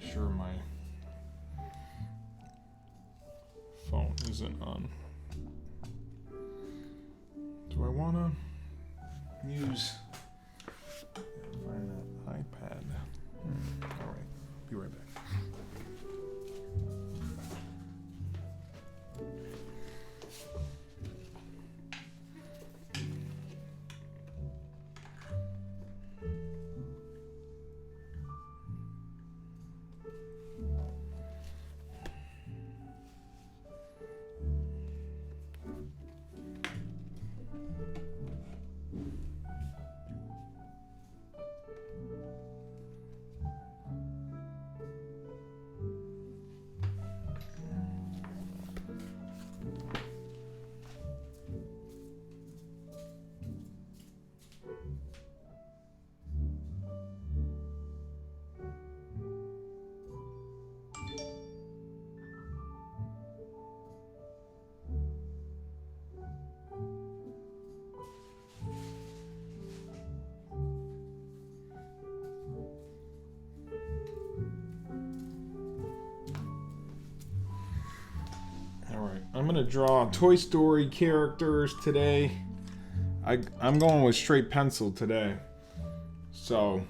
make sure my phone isn't on. Do I want to use... find that iPad. All right, be right back. I'm going to draw Toy Story characters today. I'm going with straight pencil today. So,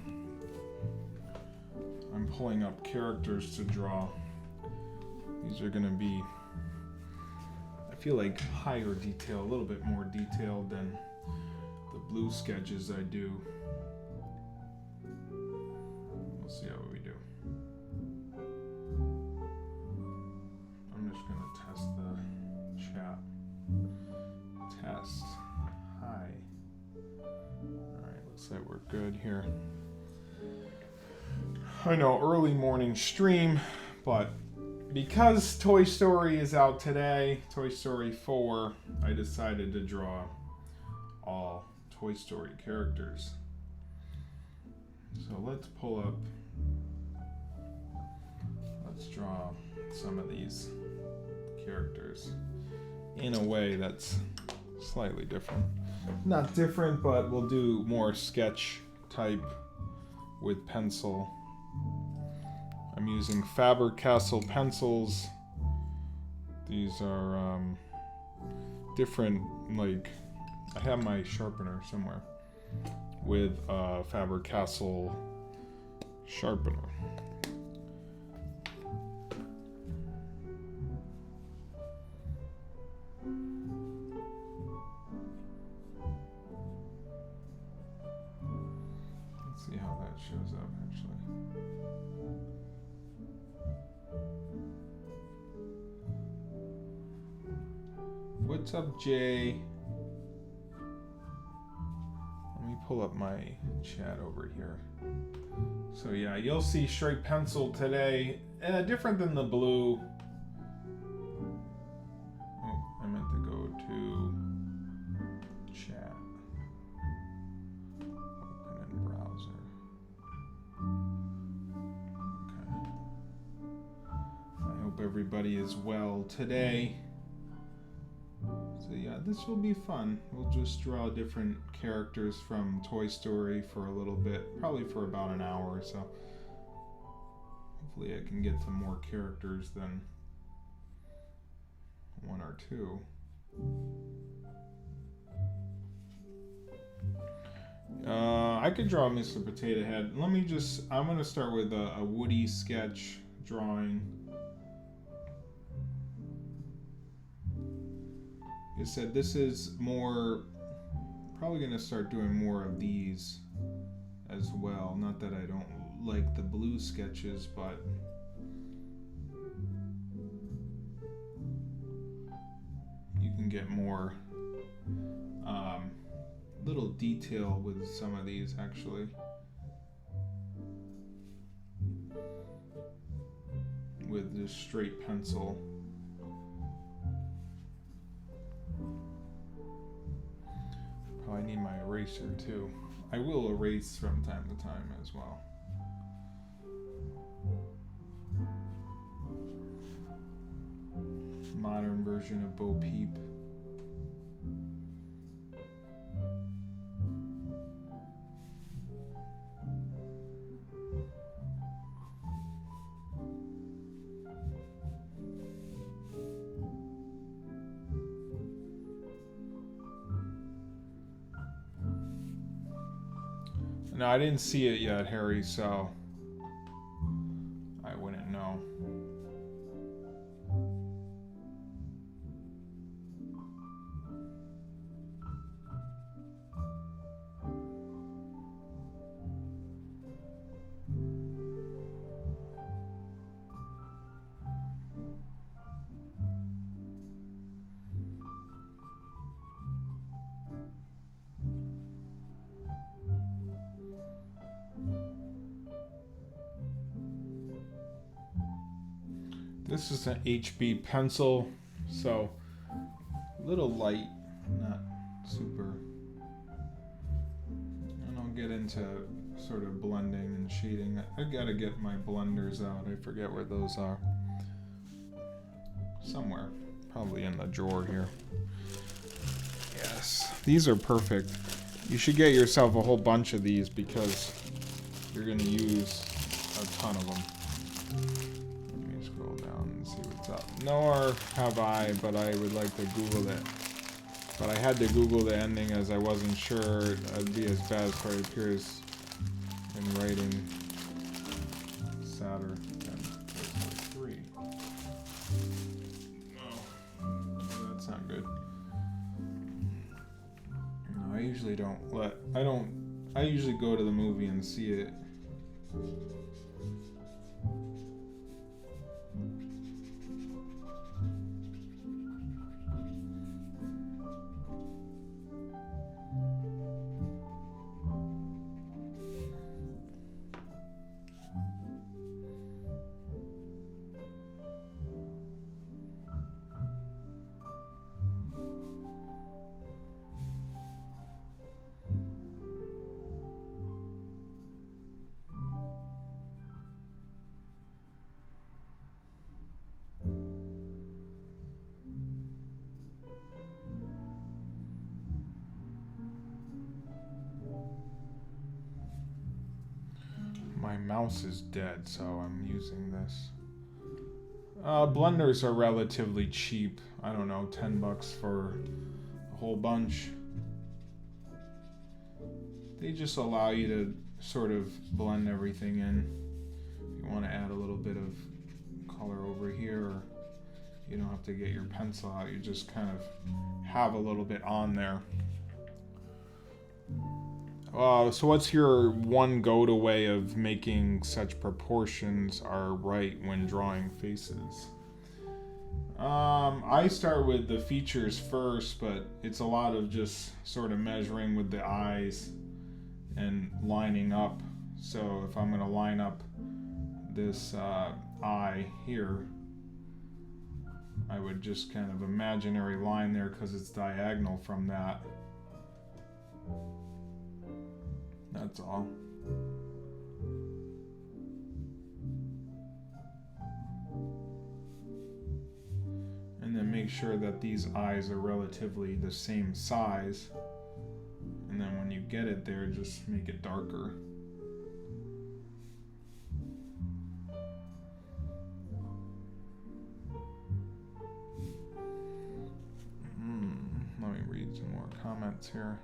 I'm pulling up characters to draw. These are going to be, I feel like, higher detail, a little bit more detailed than the blue sketches I do. We'll see how we do. I'm just going to test the chat. Test. Hi. Alright, looks like we're good here. I know, early morning stream, but because Toy Story is out today, Toy Story 4, I decided to draw all Toy Story characters. So let's pull up, let's draw some of these characters in a way that's slightly different. Not different, but we'll do more sketch type with pencil. I'm using Faber-Castell pencils. These are different, like, I have my sharpener somewhere with Faber-Castell sharpener. Let's see how that shows up actually. What's up, Jay? Let me pull up my chat over here. So yeah, you'll see straight pencil today. Different than the blue. Oh, I meant to go to chat. Open in browser. Okay. I hope everybody is well today. So yeah, this will be fun. We'll just draw different characters from Toy Story for a little bit, probably for about an hour or so. Hopefully I can get to more characters than one or two. I could draw Mr. Potato Head. I'm gonna start with a Woody sketch drawing. Like I said, this is more, probably going to start doing more of these as well. Not that I don't like the blue sketches, but you can get more little detail with some of these actually. With just straight pencil. I need my eraser too. I will erase from time to time as well. Modern version of Bo Peep. No, I didn't see it yet, Harry, so I wouldn't know. This is an HB pencil, so a little light, not super. I don't get into sort of blending and shading. I gotta get my blenders out. I forget where those are. Somewhere, probably in the drawer here. Yes, these are perfect. You should get yourself a whole bunch of these because you're gonna use a ton of them. Nor have I, but I would like to Google it. But I had to Google the ending as I wasn't sure it'd be as bad as it appears in writing. Sadder than 3. No, that's not good. No, I usually I usually go to the movie and see it. My mouse is dead, so I'm using this. Blenders are relatively cheap. I don't know, $10 for a whole bunch. They just allow you to sort of blend everything in. If you want to add a little bit of color over here, or you don't have to get your pencil out. You just kind of have a little bit on there. So what's your one go-to way of making such proportions are right when drawing faces? I start with the features first, but it's a lot of just sort of measuring with the eyes and lining up. So if I'm going to line up this eye here, I would just kind of imaginary line there because it's diagonal from that. That's all. And then make sure that these eyes are relatively the same size. And then when you get it there, just make it darker. Let me read some more comments here.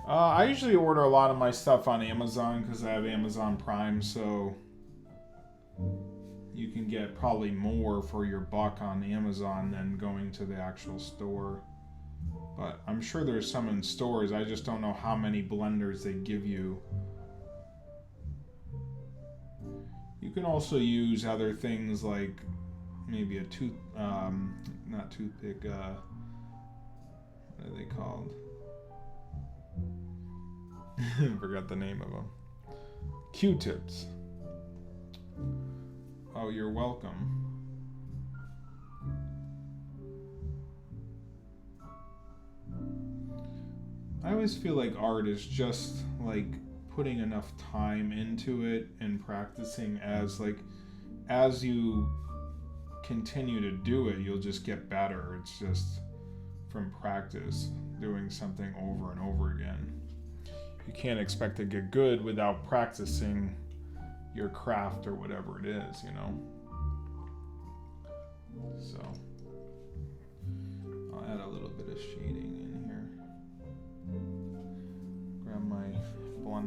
I usually order a lot of my stuff on Amazon because I have Amazon Prime, so you can get probably more for your buck on Amazon than going to the actual store. But I'm sure there's some in stores. I just don't know how many blenders they give you. You can also use other things like maybe a not toothpick, what are they called? Forgot the name of them. Q-tips. Oh, you're welcome. I always feel like art is just like putting enough time into it and practicing as you continue to do it, you'll just get better. It's just from practice, doing something over and over again. You can't expect to get good without practicing your craft or whatever it is, you know? So, I'll add a little bit of shading in here. Grab my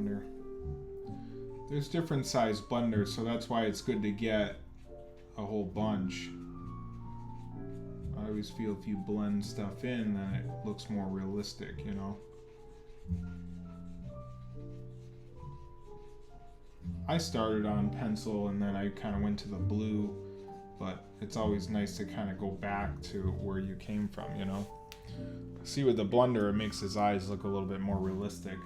blender. There's different size blenders, so that's why it's good to get a whole bunch. I always feel if you blend stuff in, then it looks more realistic, you know? I started on pencil and then I kind of went to the blue, but it's always nice to kind of go back to where you came from, you know? See, with the blender, it makes his eyes look a little bit more realistic.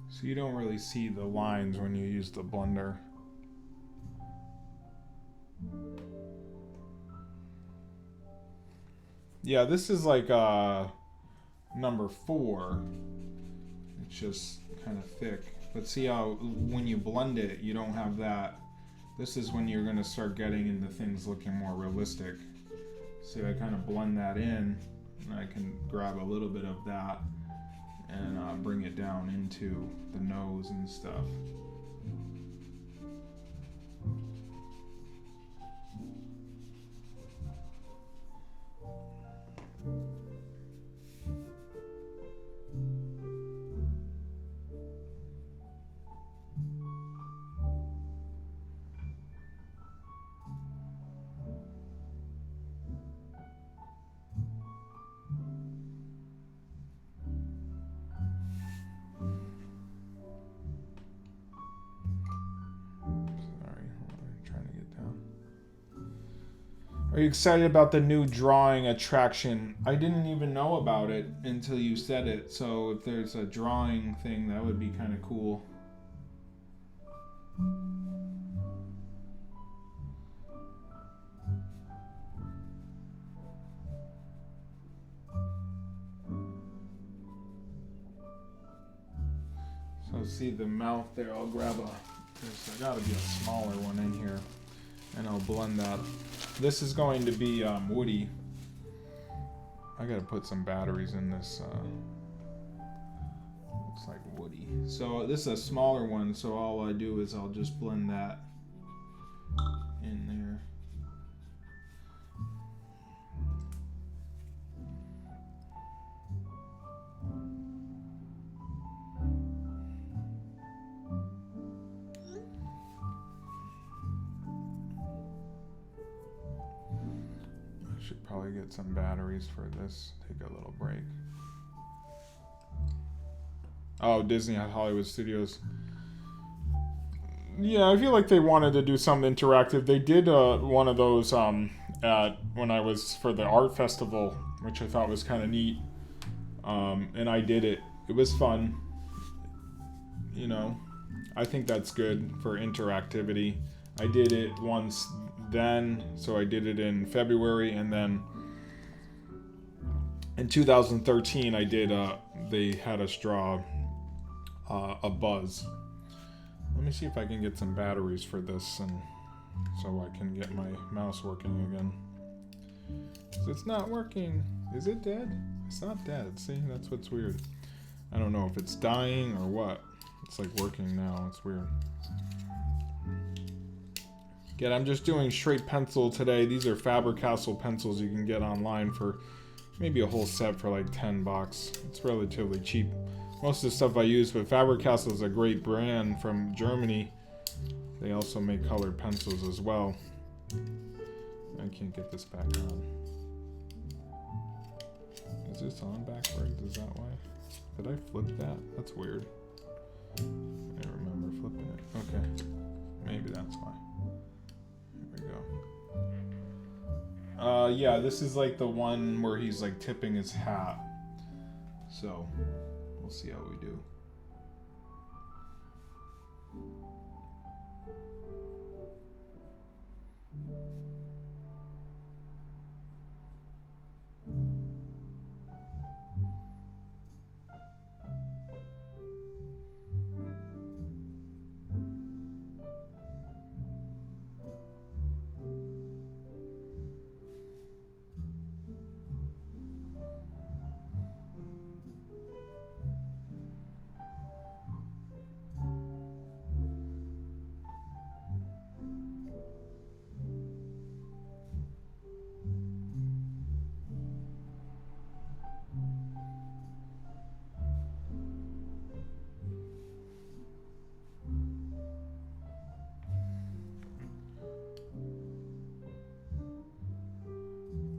So you don't really see the lines when you use the blender. Yeah, this is like number 4. It's just kind of thick. But see how when you blend it, you don't have that. This is when you're going to start getting into things looking more realistic. See, I kind of blend that in, and I can grab a little bit of that and bring it down into the nose and stuff. Are you excited about the new drawing attraction? I didn't even know about it until you said it, so if there's a drawing thing, that would be kind of cool. So see the mouth there, I'll grab there's gotta be a smaller one in here, and I'll blend that. This is going to be Woody. I gotta put some batteries in this. Looks like Woody. So this is a smaller one, so all I do is I'll just blend that in there. Should probably get some batteries for this. Take a little break. Oh, Disney at Hollywood Studios. Yeah, I feel like they wanted to do something interactive. They did one of those when I was for the art festival, which I thought was kind of neat. And I did it. It was fun. You know, I think that's good for interactivity. I did it once then, so I did it in February, and then in 2013 I did they had us draw a Buzz. Let me see if I can get some batteries for this, and so I can get my mouse working again. It's not working. Is it dead? It's not dead. See, that's what's weird. I don't know if it's dying or what. It's like working now. It's weird. Again, I'm just doing straight pencil today. These are Faber-Castell pencils you can get online for maybe a whole set for like $10. It's relatively cheap. Most of the stuff I use, but Faber-Castell is a great brand from Germany. They also make colored pencils as well. I can't get this back on. Is this on backwards? Is that why? Did I flip that? That's weird. I remember flipping it. Okay. Maybe that's why. Here we go. Yeah, this is like the one where he's like tipping his hat. So, we'll see how we do.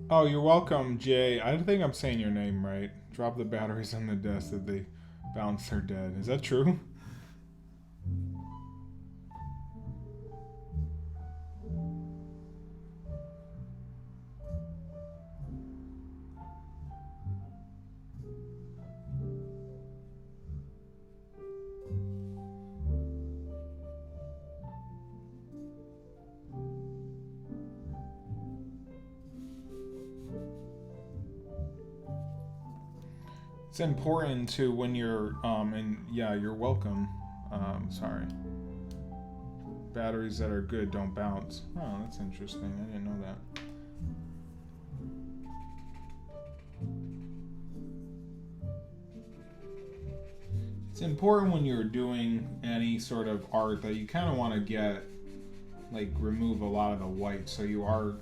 Oh, you're welcome, Jay. I think I'm saying your name right. Drop the batteries on the desk that they bounce, they're dead. Is that true? It's important to when you're and yeah, you're welcome. Sorry. Batteries that are good don't bounce. Oh, that's interesting. I didn't know that. It's important when you're doing any sort of art that you kind of want to get like remove a lot of the white so you are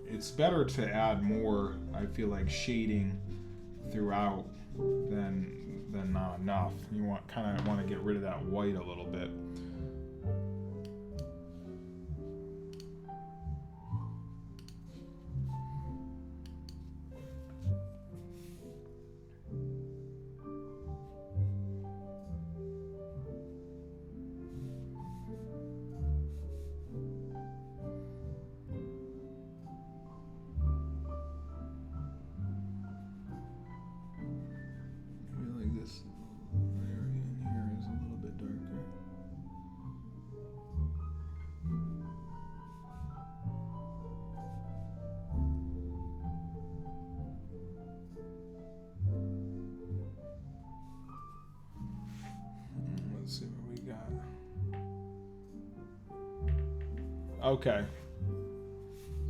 it's better to add more, I feel like, shading throughout than not enough. You want to get rid of that white a little bit. This area in here is a little bit darker. Let's see what we got. Okay.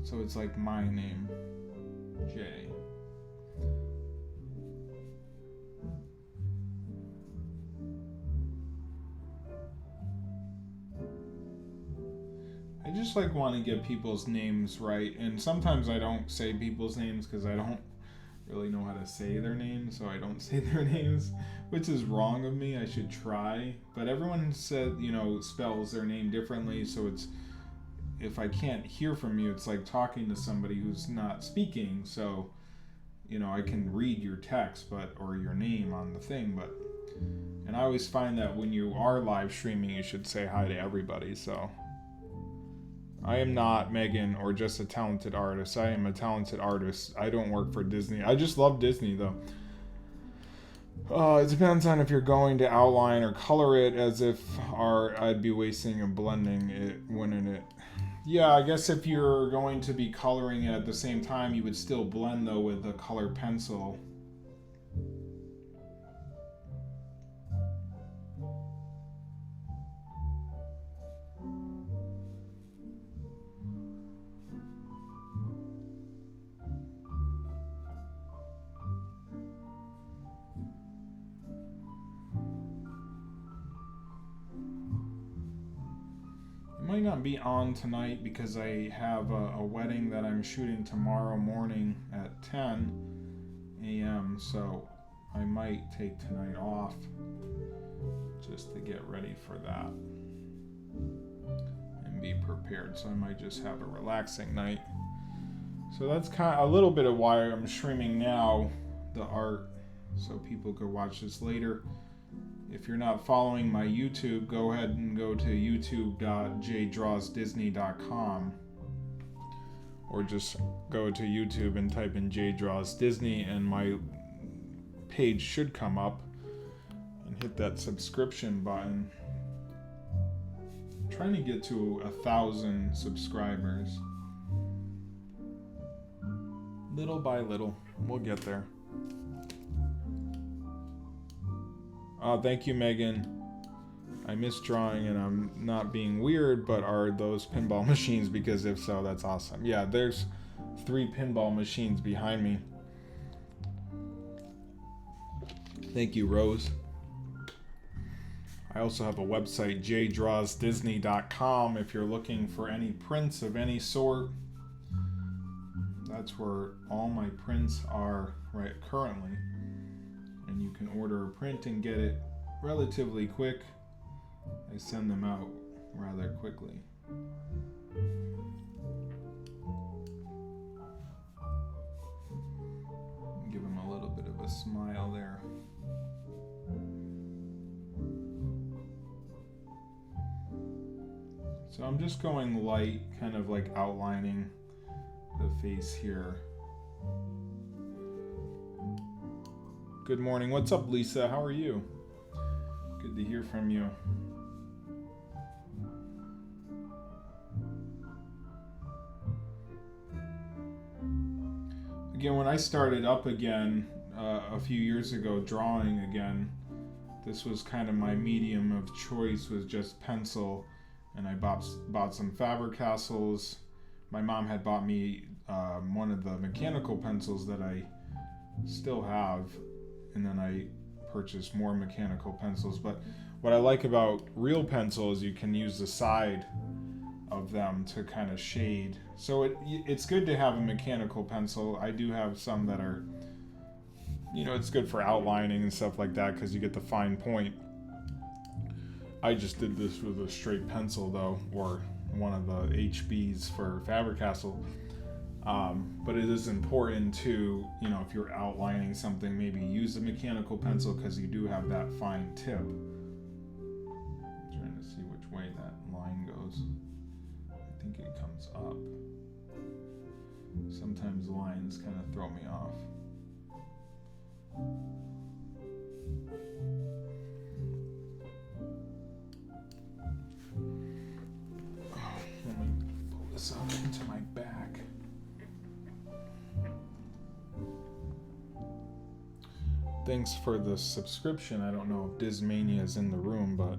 So it's like my name, Jay. I just like want to get people's names right, and sometimes I don't say people's names because I don't really know how to say their names, so I don't say their names, which is wrong of me. I should try, but everyone said, spells their name differently, so it's if I can't hear from you, it's like talking to somebody who's not speaking. So, I can read your text, or your name on the thing, and I always find that when you are live streaming, you should say hi to everybody. So. I am not Megan or just a talented artist. I am a talented artist. I don't work for Disney. I just love Disney though. It depends on if you're going to outline or color it as if I'd be wasting and blending it, wouldn't it? Yeah, I guess if you're going to be coloring it at the same time, you would still blend though with a color pencil. Might not be on tonight because I have a wedding that I'm shooting tomorrow morning at 10 a.m. So I might take tonight off just to get ready for that and be prepared. So I might just have a relaxing night. So that's kind of a little bit of why I'm streaming now the art so people could watch this later. If you're not following my YouTube, go ahead and go to youtube.jdrawsdisney.com or just go to YouTube and type in JDrawsDisney and my page should come up, and hit that subscription button. I'm trying to get to 1,000 subscribers. Little by little, we'll get there. Thank you, Megan. I miss drawing and I'm not being weird, but are those pinball machines? Because if so, that's awesome. Yeah, there's 3 pinball machines behind me. Thank you, Rose. I also have a website, jdrawsdisney.com, if you're looking for any prints of any sort. That's where all my prints are right currently. And you can order a print and get it relatively quick. I send them out rather quickly. a smile there. So I'm just going light, kind of like outlining the face here. Good morning. What's up, Lisa? How are you? Good to hear from you. Again, when I started up again a few years ago, drawing again, this was kind of my medium of choice, was just pencil. And I bought some Faber-Castells. My mom had bought me one of the mechanical pencils that I still have, and then I purchased more mechanical pencils. But what I like about real pencils, you can use the side of them to kind of shade. So it's good to have a mechanical pencil. I do have some that are, it's good for outlining and stuff like that because you get the fine point. I just did this with a straight pencil though, or one of the HBs for Faber-Castell. But it is important to, if you're outlining something, maybe use a mechanical pencil because you do have that fine tip. I'm trying to see which way that line goes. I think it comes up. Sometimes lines kind of throw me off. Let me pull this up into my back. Thanks for the subscription. I don't know if Dismania is in the room, but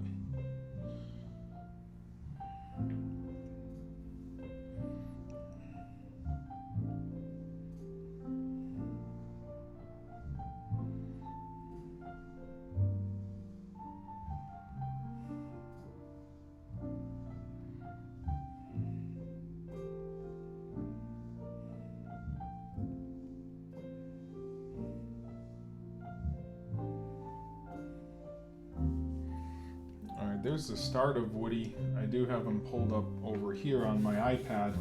there's the start of Woody. I do have him pulled up over here on my iPad.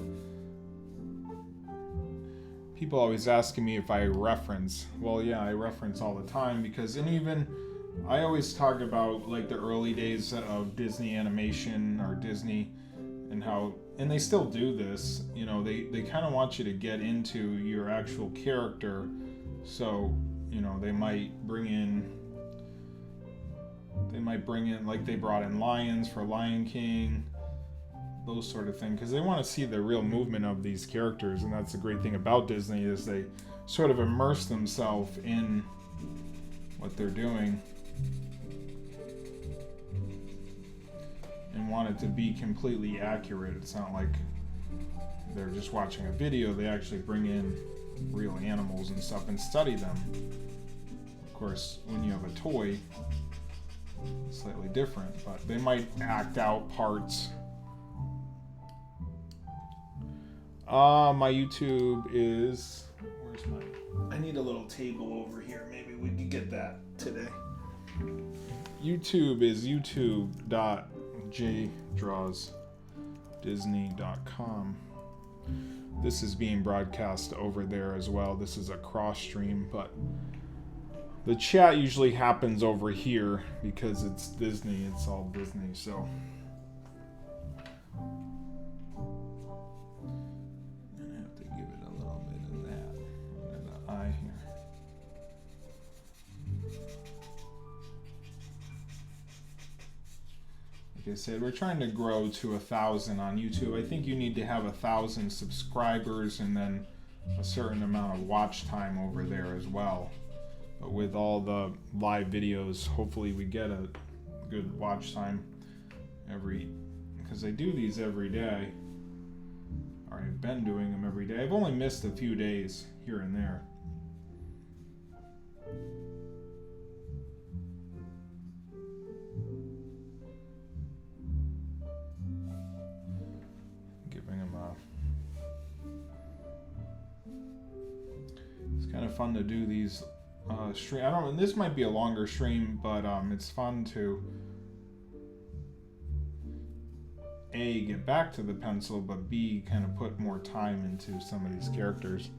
People always asking me if I reference. Well, yeah, I reference all the time because, and even I always talk about like the early days of Disney animation or Disney and how, and they still do this, they kind of want you to get into your actual character. So, they might bring in like they brought in lions for Lion King, those sort of things, because they want to see the real movement of these characters. And that's the great thing about Disney, is they sort of immerse themselves in what they're doing and want it to be completely accurate. It's not like they're just watching a video. They actually bring in real animals and stuff and study them. Of course, when you have a toy, slightly different, but they might act out parts. My YouTube is, I need a little table over here. Maybe we can get that today. YouTube is youtube.jdrawsdisney.com. This is being broadcast over there as well. This is a cross stream, but the chat usually happens over here because it's Disney. It's all Disney, so. I'm gonna have to give it a little bit of that under the eye here. Like I said, we're trying to grow to 1,000 on YouTube. I think you need to have 1,000 subscribers and then a certain amount of watch time over there as well. But with all the live videos, hopefully we get a good watch time because I do these every day. Or I've been doing them every day. I've only missed a few days here and there. Giving them it's kind of fun to do these stream. I don't know, this might be a longer stream, but it's fun to A, get back to the pencil, but B, kind of put more time into some of these characters.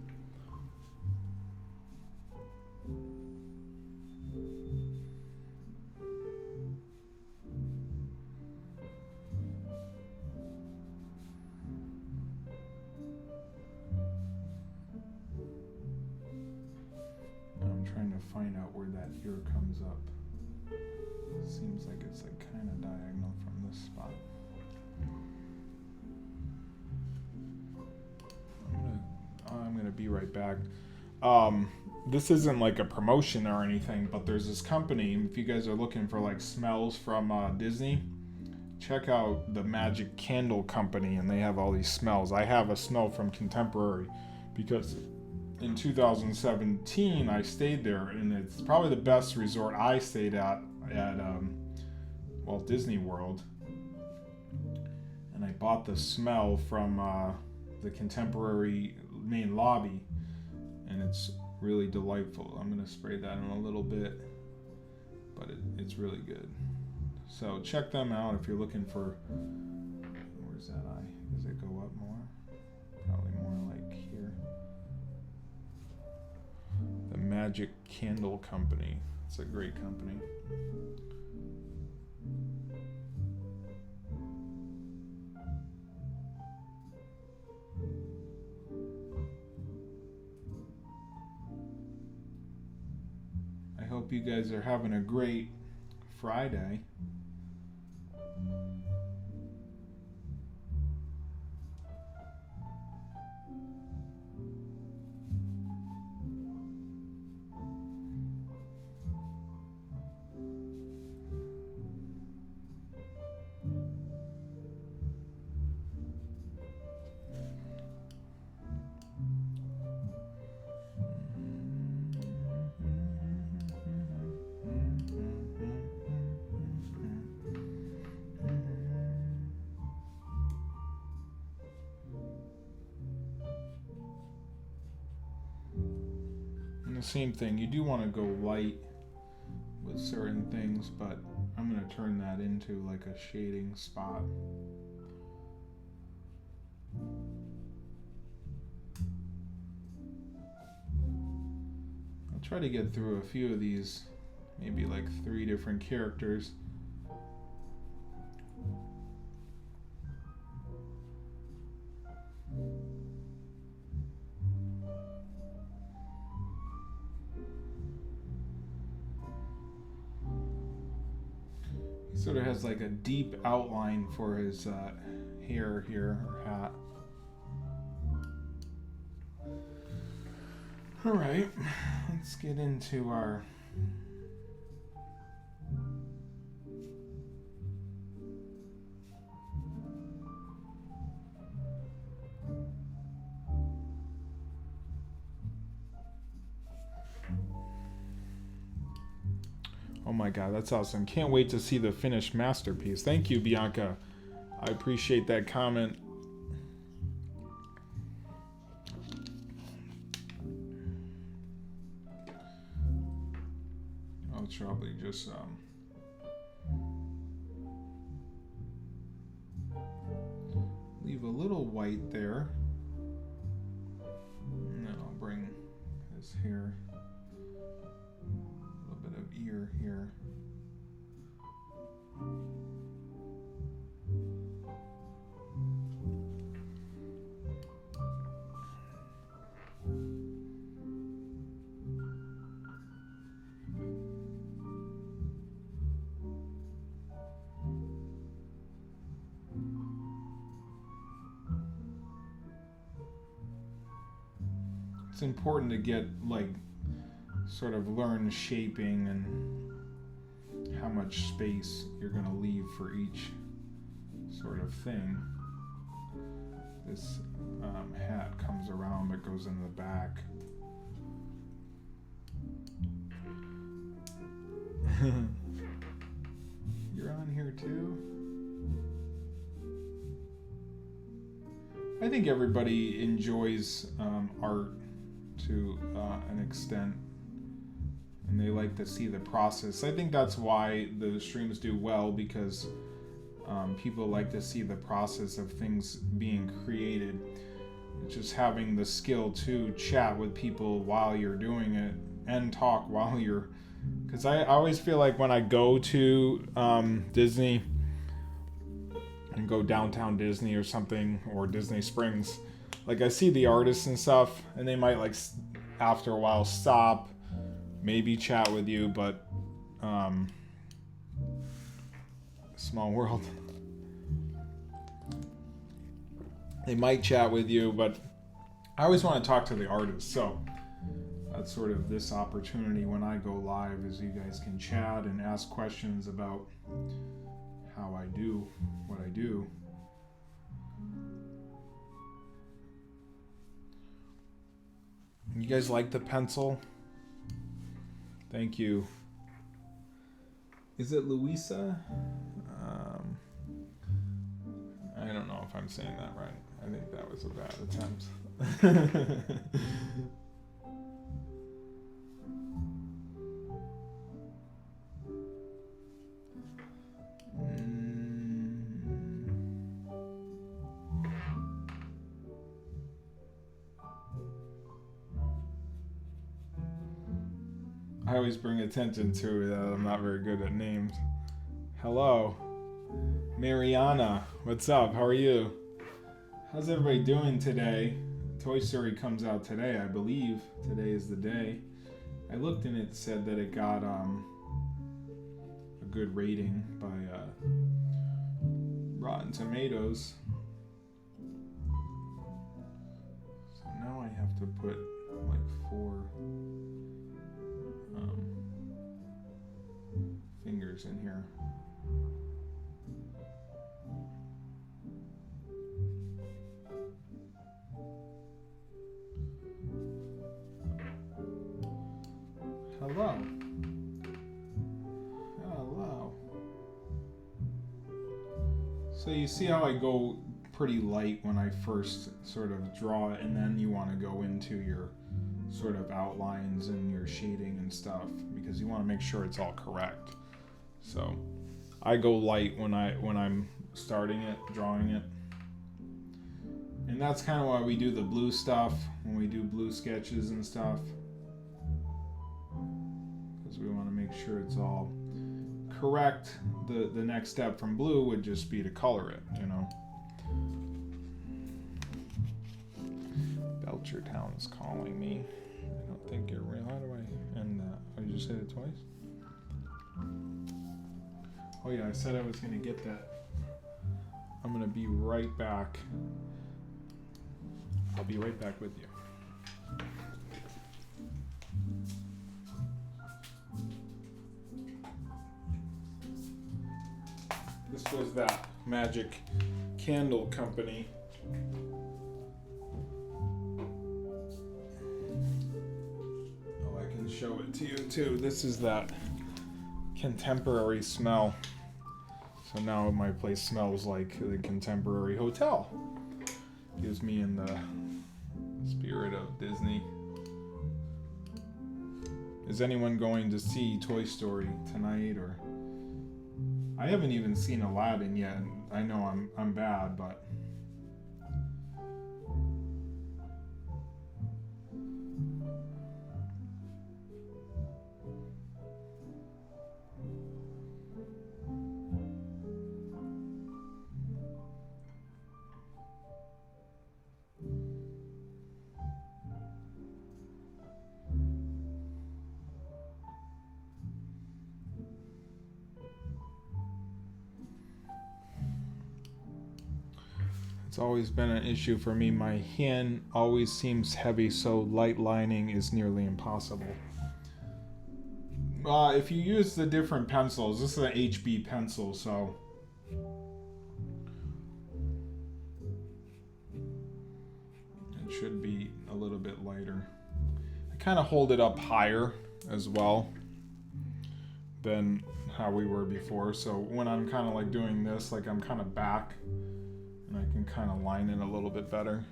find out where that ear comes up. Seems like it's like kind of diagonal from this spot. I'm gonna be right back. This isn't like a promotion or anything, but there's this company. If you guys are looking for like smells from Disney, check out the Magic Candle Company, and they have all these smells. I have a smell from Contemporary because in 2017 I stayed there, and it's probably the best resort I stayed at Walt Disney World. And I bought the smell from the Contemporary main lobby, and it's really delightful. I'm gonna spray that in a little bit, but it's really good. So check them out if you're looking for. Where's that eye? Does it go up more? Probably more like here. The Magic Candle Company. It's a great company. I hope you guys are having a great Friday. The same thing, you do want to go light with certain things, but I'm going to turn that into like a shading spot. I'll try to get through a few of these, maybe like 3 different characters. Sort of has like a deep outline for his hair here, or hat. All right, let's get into our Oh my god, that's awesome. Can't wait to see the finished masterpiece. Thank you, Bianca. I appreciate that comment. I'll probably just leave a little white there. And then I'll bring his hair, a little bit of ear here. It's important to get sort of learn shaping and how much space you're going to leave for each sort of thing. This hat comes around but goes in the back. You're on here too? I think everybody enjoys art to an extent, and they like to see the process. I think that's why the streams do well, because people like to see the process of things being created. Just having the skill to chat with people while you're doing it and talk while you're, because I always feel like when I go to Disney and go downtown Disney or something, or Disney Springs, I see the artists and stuff, and they might after a while stop, maybe chat with you, but small world. They might chat with you, but I always want to talk to the artists, so that's sort of this opportunity when I go live, is you guys can chat and ask questions about how I do what I do. You guys like the pencil? Thank you. Is it Louisa? I don't know if I'm saying that right. I think that was a bad attempt. I always bring attention to that I'm not very good at names. Hello. Mariana, what's up? How are you? How's everybody doing today? Toy Story comes out today, I believe. Today is the day. I looked and it said that it got a good rating by Rotten Tomatoes. So now I have to put like 4 fingers in here. Hello. Hello. So you see how I go pretty light when I first sort of draw it, and then you want to go into your sort of outlines and your shading and stuff, because you want to make sure it's all correct. So I go light when I'm starting it, drawing it. And that's kind of why we do the blue stuff when we do blue sketches and stuff. Because we want to make sure it's all correct. The next step from blue would just be to color it, you know. Belchertown is calling me. I don't think you're real. How do I end that? Oh, you just hit it twice? Oh yeah, I said I was gonna get that. I'm gonna be right back. I'll be right back with you. This was that Magic Candle Company. Oh, I can show it to you too. This is that contemporary smell. So now my place smells like the Contemporary Hotel. Gives me in the spirit of Disney. Is anyone going to see Toy Story tonight? Or I haven't even seen Aladdin yet. I know I'm bad, but it's always been an issue for me. My hand always seems heavy, so light lining is nearly impossible. If you use the different pencils, this is an HB pencil, so it should be a little bit lighter. I kind of hold it up higher as well than how we were before, so when I'm kind of like doing this, like I'm kind of back, and I can kind of line it a little bit better.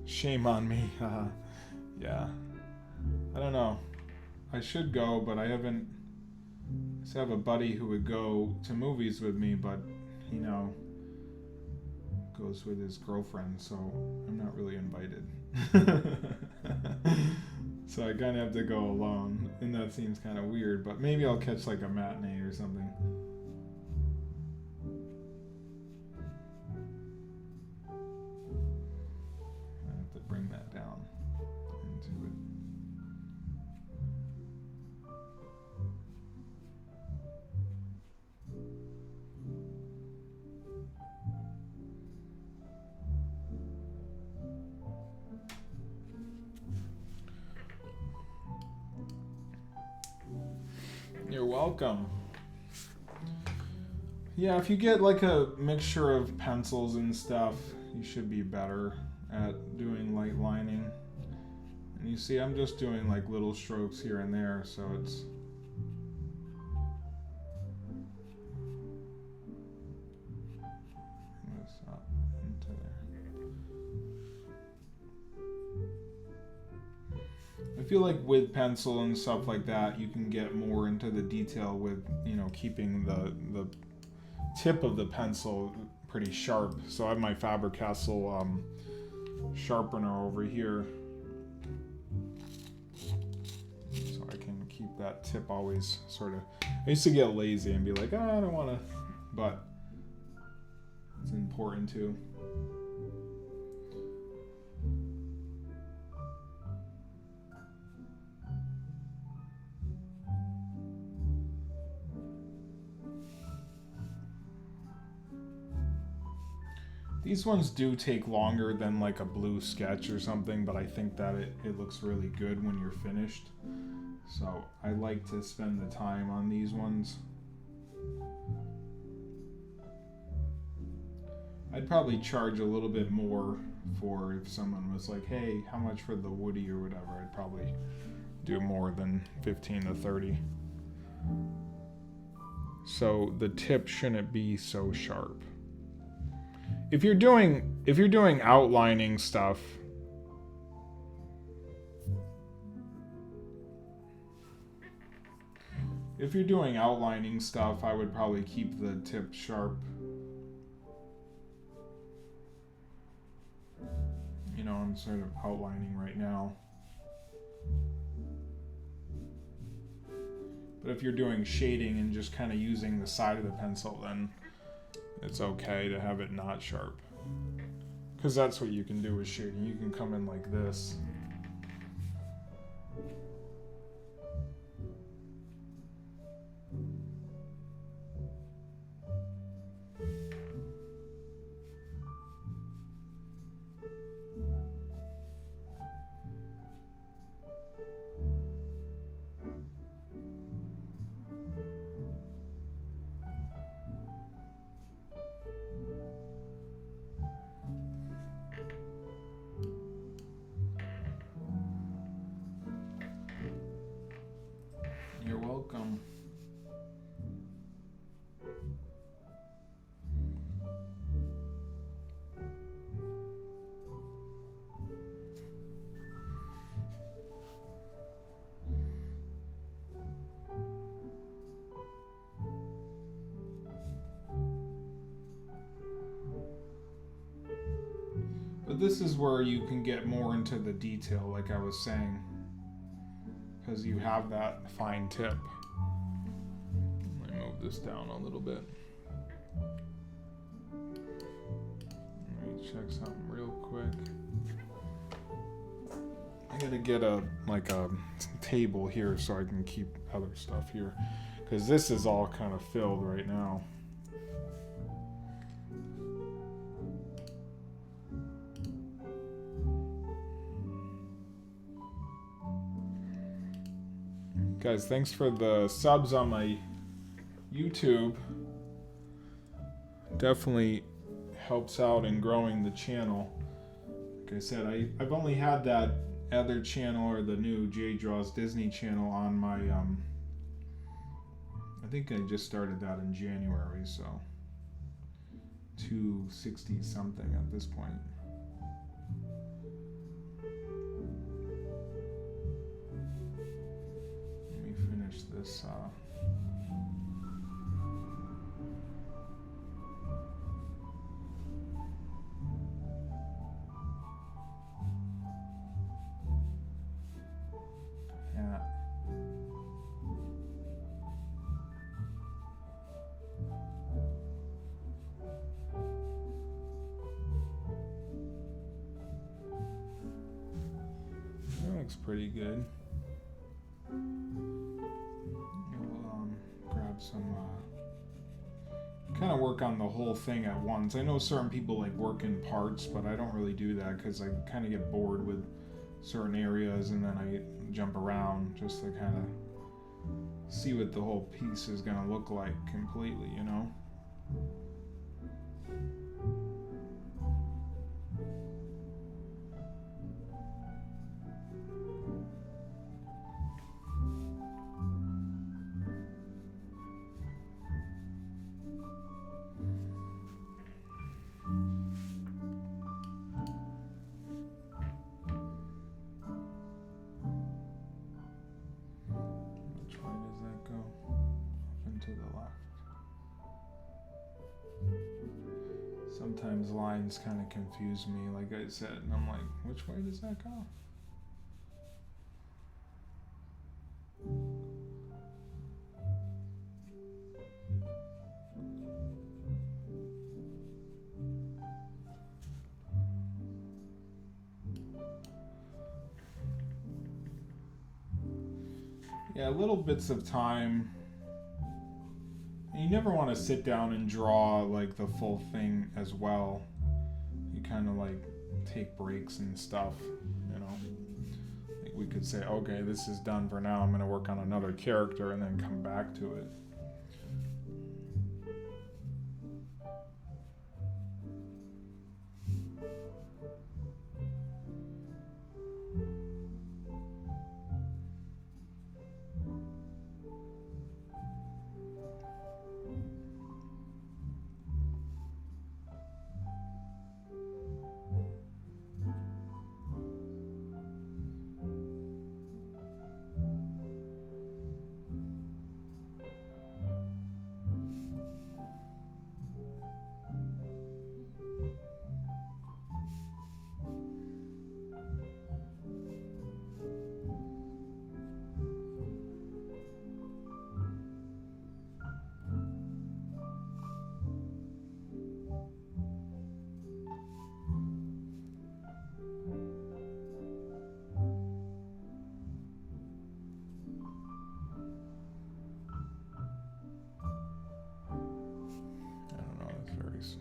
Shame on me. Yeah. I don't know. I should go, but I haven't. I used to have a buddy who would go to movies with me, but he now goes with his girlfriend, so I'm not really invited. So I kind of have to go alone, and that seems kind of weird, but maybe I'll catch like a matinee or something. I have to bring that down into it. You're welcome. Yeah, if you get like a mixture of pencils and stuff, you should be better at doing light lining. And you see, I'm just doing like little strokes here and there, so it's... this up into there. I feel like with pencil and stuff like that, you can get more into the detail with, you know, keeping the tip of the pencil pretty sharp. So I have my Faber-Castell sharpener over here, so I can keep that tip always sort of... I used to get lazy and be like, oh, I don't want to, but it's important too. These ones do take longer than like a blue sketch or something, but I think that it looks really good when you're finished. So I like to spend the time on these ones. I'd probably charge a little bit more for if someone was like, hey, how much for the Woody or whatever. I'd probably do more than 15 to 30. So the tip shouldn't be so sharp. If you're doing outlining stuff, I would probably keep the tip sharp. You know, I'm sort of outlining right now. But if you're doing shading and just kind of using the side of the pencil, then it's okay to have it not sharp. Because that's what you can do with shading. You can come in like this. You're welcome. But this is where you can get more into the detail, like I was saying, because you have that fine tip. Let me move this down a little bit. Let me check something real quick. I gotta get a table here so I can keep other stuff here, because this is all kind of filled right now. Guys, thanks for the subs on my YouTube. Definitely helps out in growing the channel. Like I said, I've only had that other channel, or the new Jay Draws Disney channel, on my I think I just started that in January, so 260 something at this point. This yeah. That looks pretty good. Grab some, kind of work on the whole thing at once. I know certain people like work in parts, but I don't really do that because I kind of get bored with certain areas and then I jump around just to kind of see what the whole piece is gonna look like completely, you know? Which way does that go? Off and to the left. Sometimes lines kind of confuse me, like I said, and I'm like, which way does that go? Yeah, little bits of time. You never want to sit down and draw like the full thing as well. You kind of like take breaks and stuff, you know. Like we could say, okay, this is done for now. I'm going to work on another character and then come back to it.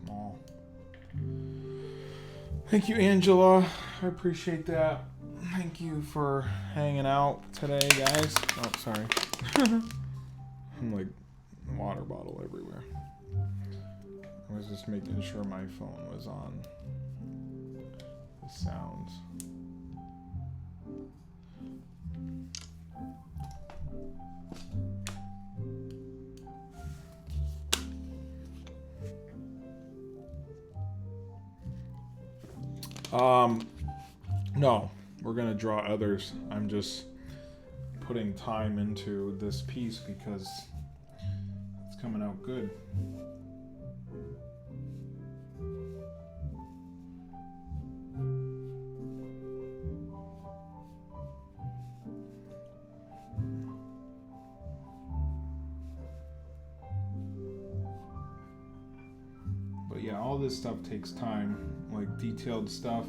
Small. Thank you, Angela. I appreciate that. Thank you for hanging out today, guys. Oh, sorry. I'm like water bottle everywhere. I was just making sure my phone was on the sounds. No, we're gonna draw others. I'm just putting time into this piece because it's coming out good. But yeah, all this stuff takes time, like detailed stuff.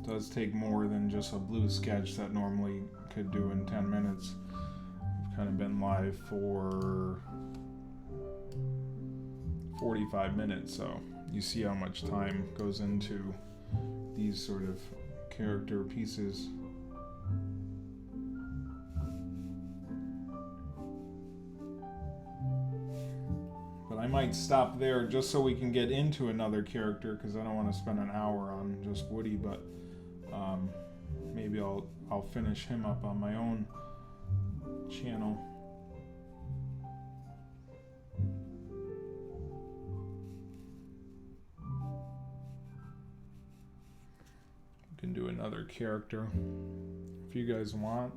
Does take more than just a blue sketch that normally could do in 10 minutes. I've kind of been live for 45 minutes, so you see how much time goes into these sort of character pieces. But I might stop there just so we can get into another character, because I don't want to spend an hour on just Woody, but maybe I'll finish him up on my own channel. We can do another character if you guys want.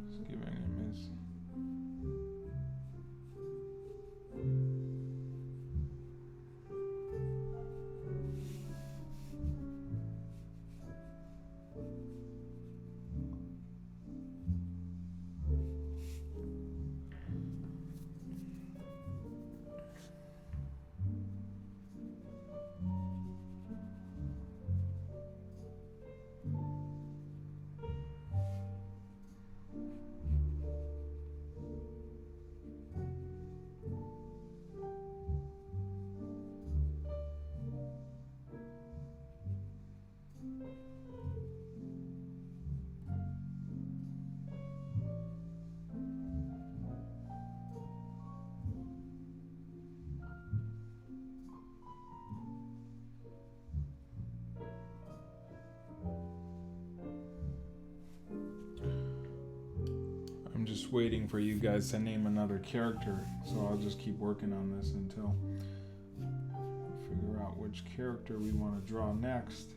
Just giving him his. waiting for you guys to name another character, so I'll just keep working on this until we figure out which character we want to draw next.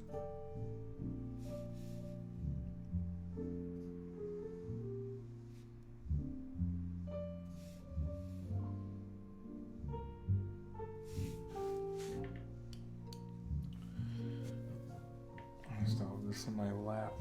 I still have this in my lap.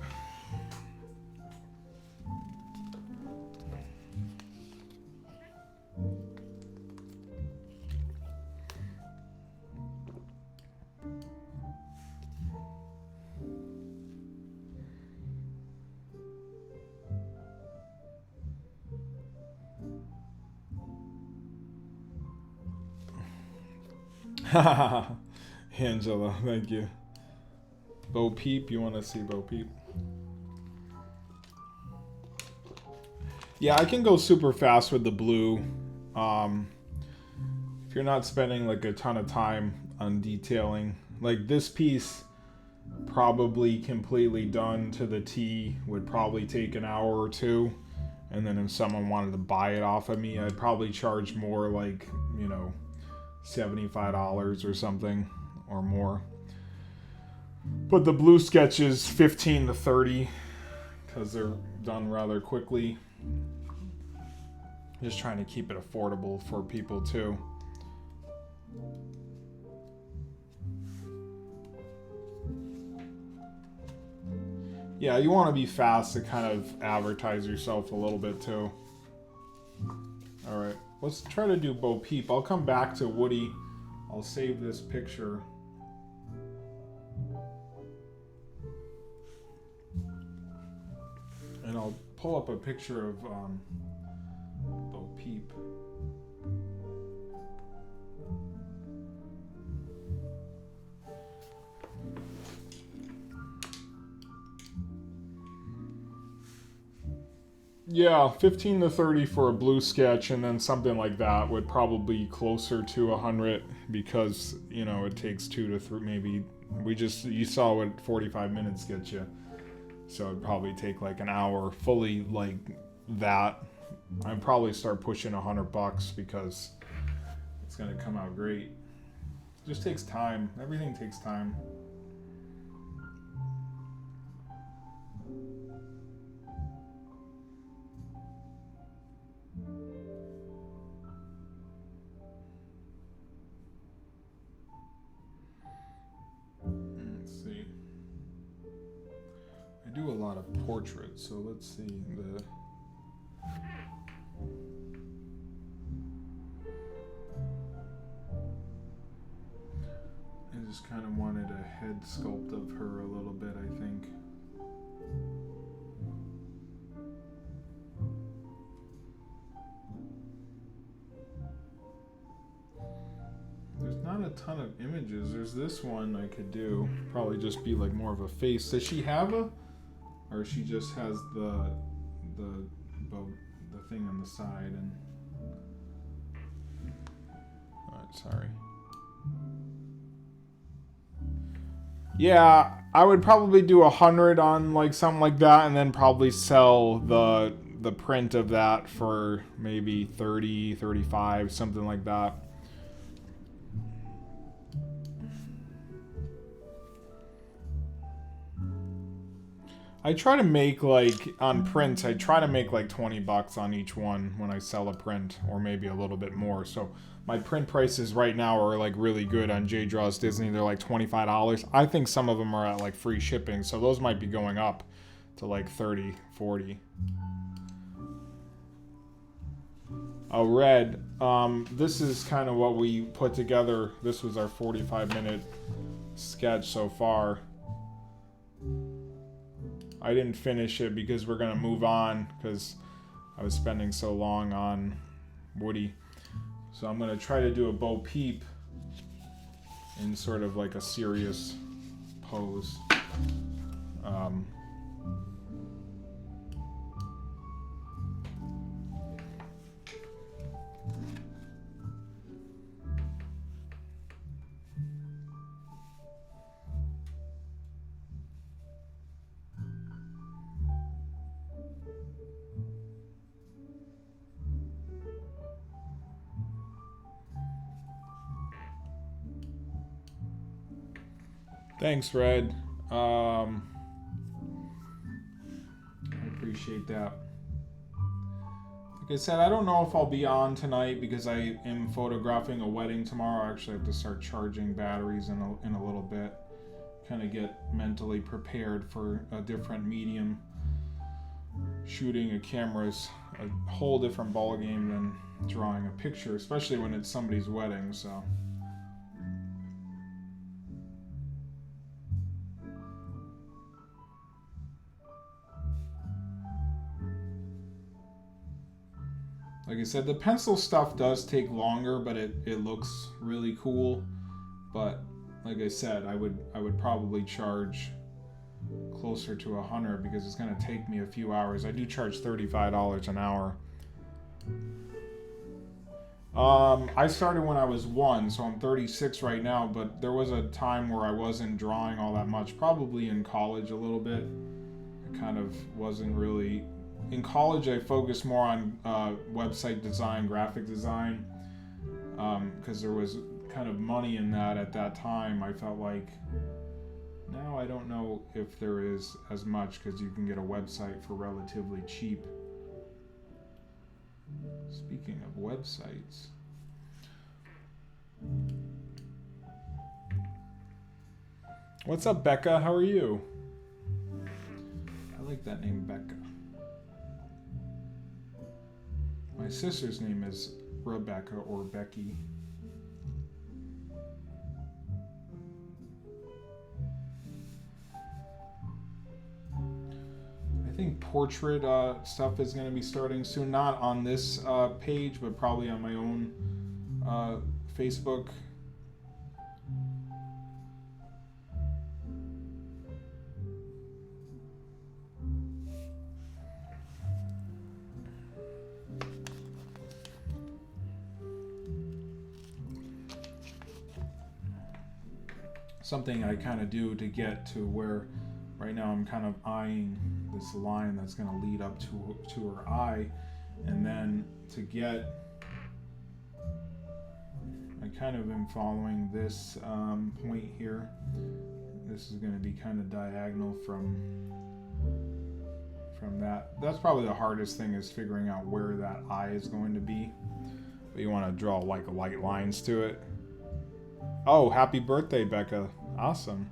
Angela, thank you. Bo Peep, you want to see Bo Peep? Yeah, I can go super fast with the blue. If you're not spending like a ton of time on detailing, like this piece, probably completely done to the T, would probably take an hour or two. And then if someone wanted to buy it off of me, I'd probably charge more, like, you know, $75 or something or more. But the blue sketches 15 to 30 because they're done rather quickly. Just trying to keep it affordable for people too. Yeah, you want to be fast to kind of advertise yourself a little bit too. Alright, let's try to do Bo Peep. I'll come back to Woody. I'll save this picture. And I'll pull up a picture of Bo Peep. Yeah, 15 to 30 for a blue sketch, and then something like that would probably be closer to 100 because, you know, it takes 2 to 3, maybe. You saw what 45 minutes gets you. So it'd probably take like an hour fully like that. I'd probably start pushing $100 because it's going to come out great. It just takes time. Everything takes time. Let's see. I do a lot of portraits, so let's see the. I just kind of wanted a head sculpt of her a little bit, I think. There's not a ton of images. There's this one I could do. Probably just be like more of a face. Does she have a, or she just has the thing on the side and. Alright, sorry. Yeah, I would probably do 100 on like something like that, and then probably sell the print of that for maybe 30, 35, something like that. I try to make like on prints, I try to make like $20 on each one when I sell a print, or maybe a little bit more. So my print prices right now are like really good on J Draws Disney. They're like $25. I think some of them are at like free shipping, so those might be going up to like 30, 40. Oh, Red. This is kind of what we put together. This was our 45-minute sketch so far. I didn't finish it because we're going to move on because I was spending so long on Woody. So I'm going to try to do a Bo Peep in sort of like a serious pose. Thanks, Red. I appreciate that. Like I said, I don't know if I'll be on tonight because I am photographing a wedding tomorrow. I actually have to start charging batteries in a little bit. Kind of get mentally prepared for a different medium. Shooting a camera's a whole different ballgame than drawing a picture, especially when it's somebody's wedding, so. Like I said, the pencil stuff does take longer, but it looks really cool. But like I said, I would probably charge closer to $100 because it's going to take me a few hours. I do charge $35 an hour. I started when I was 1, so I'm 36 right now, but there was a time where I wasn't drawing all that much, probably in college a little bit. I kind of wasn't really... In college, I focused more on website design, graphic design, because there was kind of money in that at that time. I felt like now I don't know if there is as much because you can get a website for relatively cheap. Speaking of websites, what's up, Becca? How are you? I like that name, Becca. My sister's name is Rebecca or Becky. I think portrait stuff is going to be starting soon. Not on this page, but probably on my own Facebook. Something I kind of do to get to where right now I'm kind of eyeing this line that's going to lead up to her eye, and then to get, I kind of am following this point here. This is going to be kind of diagonal from that. That's probably the hardest thing, is figuring out where that eye is going to be. But you want to draw like light lines to it. Oh, happy birthday, Becca. Awesome.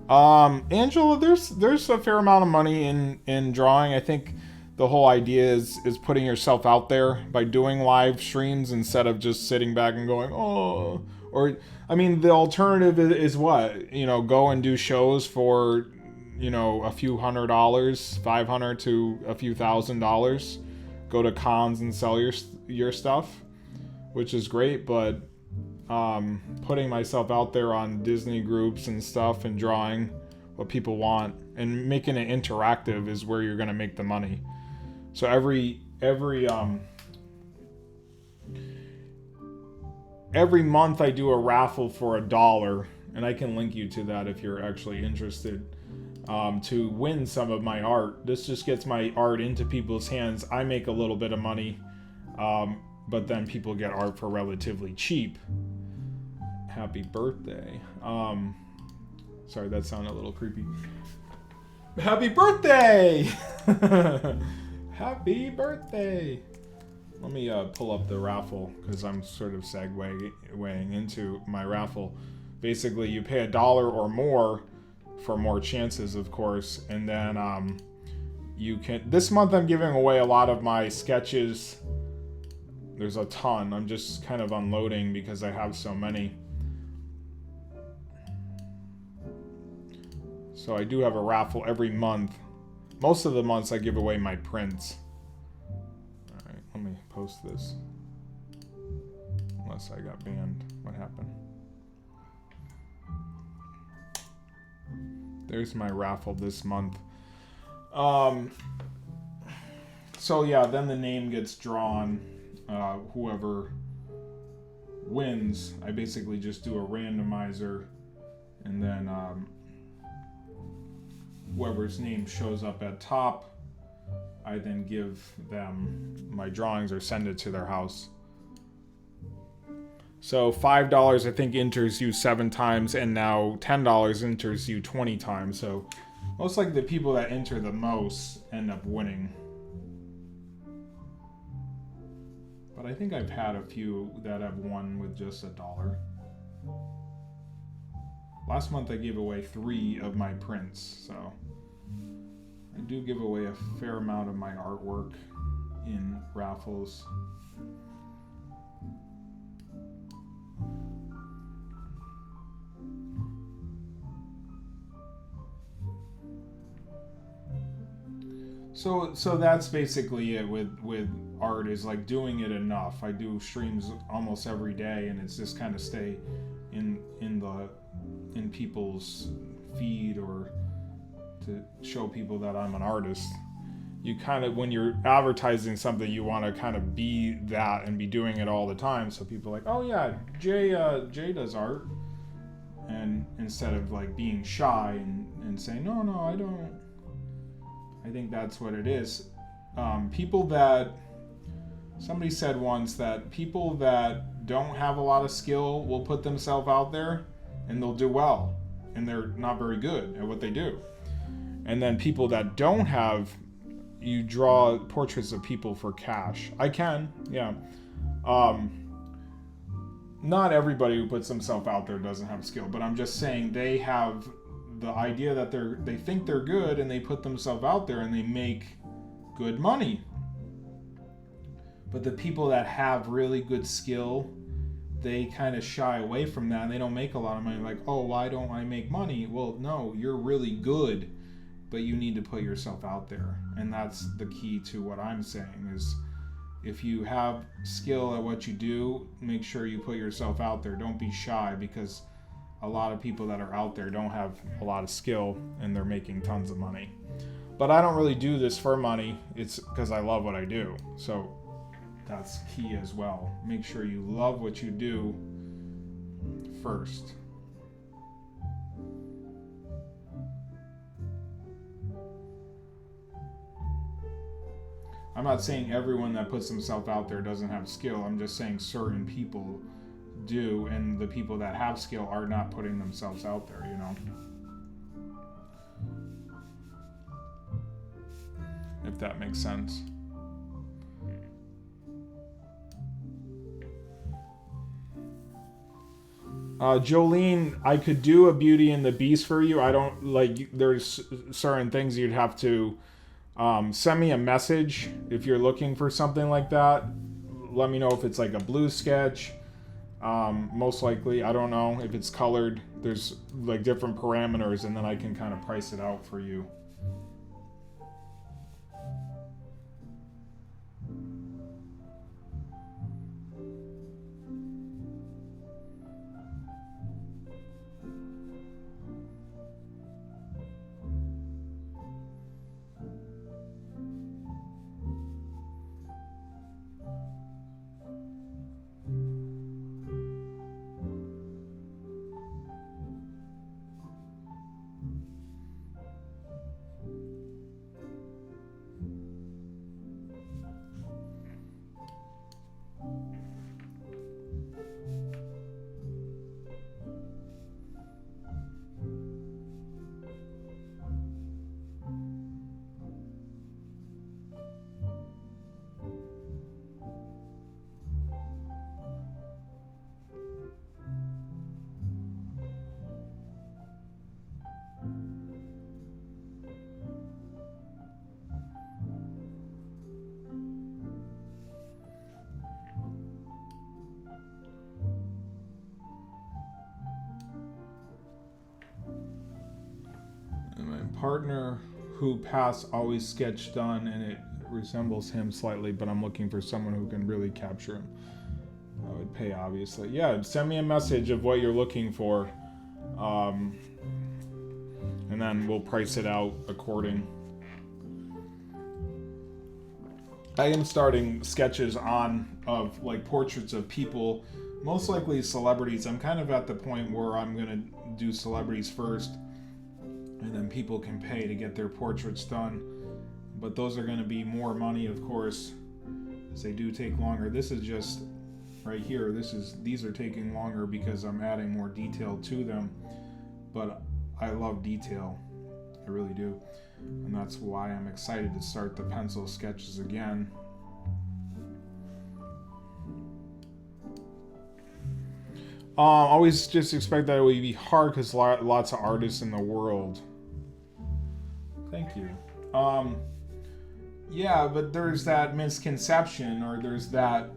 Angela, there's a fair amount of money in drawing. I think the whole idea is putting yourself out there by doing live streams instead of just sitting back and going, oh, or, I mean, the alternative is what? Go and do shows for, a few $100, $500 to a few $1,000. Go to cons and sell your stuff, which is great, but putting myself out there on Disney groups and stuff and drawing what people want and making it interactive is where you're going to make the money. So every month I do a raffle for $1, and I can link you to that if you're actually interested, to win some of my art. This just gets my art into people's hands. I make a little bit of money, but then people get art for relatively cheap. Happy birthday. Sorry, that sounded a little creepy. Happy birthday! Happy birthday! Let me pull up the raffle, because I'm sort of segueing into my raffle. Basically, you pay $1 or more for more chances, of course, and then you can... This month I'm giving away a lot of my sketches. There's a ton. I'm just kind of unloading because I have so many. So I do have a raffle every month. Most of the months I give away my prints. Alright, let me post this. Unless I got banned. What happened? There's my raffle this month. So yeah, then the name gets drawn. Whoever wins, I basically just do a randomizer, and then whoever's name shows up at top, I then give them my drawings or send it to their house. So $5 I think enters you 7 times, and now $10 enters you 20 times. So most likely the people that enter the most end up winning. But I think I've had a few that have won with just $1. Last month I gave away 3 of my prints, so I do give away a fair amount of my artwork in raffles. So that's basically it with art, is like doing it enough. I do streams almost every day, and it's just kind of stay in people's feed, or to show people that I'm an artist. You kind of, when you're advertising something, you want to kind of be that and be doing it all the time, so people are like, oh yeah, Jay does art, and instead of like being shy and saying no I don't. I think that's what it is. Somebody said once that people that don't have a lot of skill will put themselves out there and they'll do well, and they're not very good at what they do. And then people that don't have, you draw portraits of people for cash. I can, yeah. Not everybody who puts themselves out there doesn't have skill, but I'm just saying they have the idea that they think they're good, and they put themselves out there and they make good money. But the people that have really good skill, they kind of shy away from that, and they don't make a lot of money. Like, oh, why don't I make money? Well, no, you're really good, but you need to put yourself out there. And that's the key to what I'm saying, is if you have skill at what you do, make sure you put yourself out there. Don't be shy, because a lot of people that are out there don't have a lot of skill, and they're making tons of money. But I don't really do this for money. It's because I love what I do. So that's key as well. Make sure you love what you do first. I'm not saying everyone that puts themselves out there doesn't have skill. I'm just saying certain people do, and the people that have skill are not putting themselves out there, you know. If that makes sense. Jolene, I could do a Beauty and the Beast for you. I don't like, there's certain things you'd have to send me a message if you're looking for something like that. Let me know if it's like a blue sketch. Most likely, I don't know if it's colored. There's like different parameters, and then I can kind of price it out for you. Partner who passed always sketch done, and it resembles him slightly, but I'm looking for someone who can really capture him. I would pay, obviously. Yeah, send me a message of what you're looking for, and then we'll price it out according. I am starting sketches of like portraits of people, most likely celebrities. I'm kind of at the point where I'm gonna do celebrities first, and then people can pay to get their portraits done. But those are going to be more money, of course, as they do take longer. This is just right here. These are taking longer because I'm adding more detail to them, but I love detail. I really do. And that's why I'm excited to start the pencil sketches again. Always just expect that it would be hard because lots of artists in the world. Thank you. Yeah, but there's that misconception, or there's that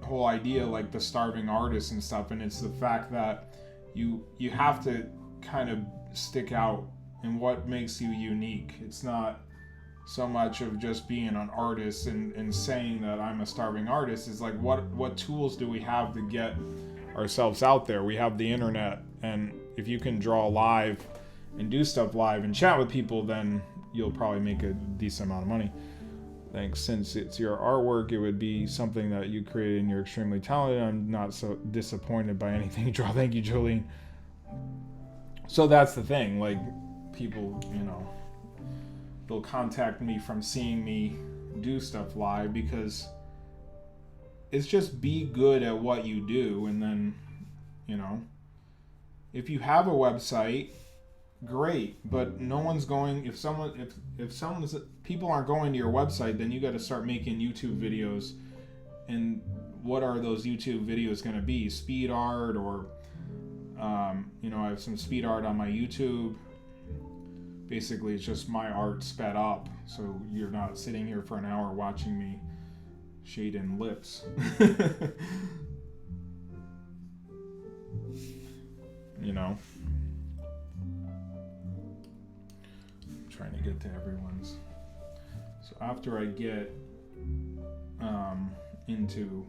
whole idea, like the starving artist and stuff, and it's the fact that you have to kind of stick out in what makes you unique. It's not so much of just being an artist and saying that I'm a starving artist. It's like what tools do we have to get ourselves out there? We have the internet, and if you can draw live and do stuff live and chat with people, then you'll probably make a decent amount of money. Thanks. Since it's your artwork, it would be something that you created and you're extremely talented. I'm not so disappointed by anything you draw. Thank you, Jolene. So that's the thing. Like, people, they'll contact me from seeing me do stuff live, because it's just be good at what you do. And then, if you have a website, great, but no one's going. If people aren't going to your website, then you got to start making YouTube videos. And what are those YouTube videos going to be? Speed art, or I have some speed art on my YouTube. Basically, it's just my art sped up, so you're not sitting here for an hour watching me shade in lips. Trying to get to everyone's. So after I get into,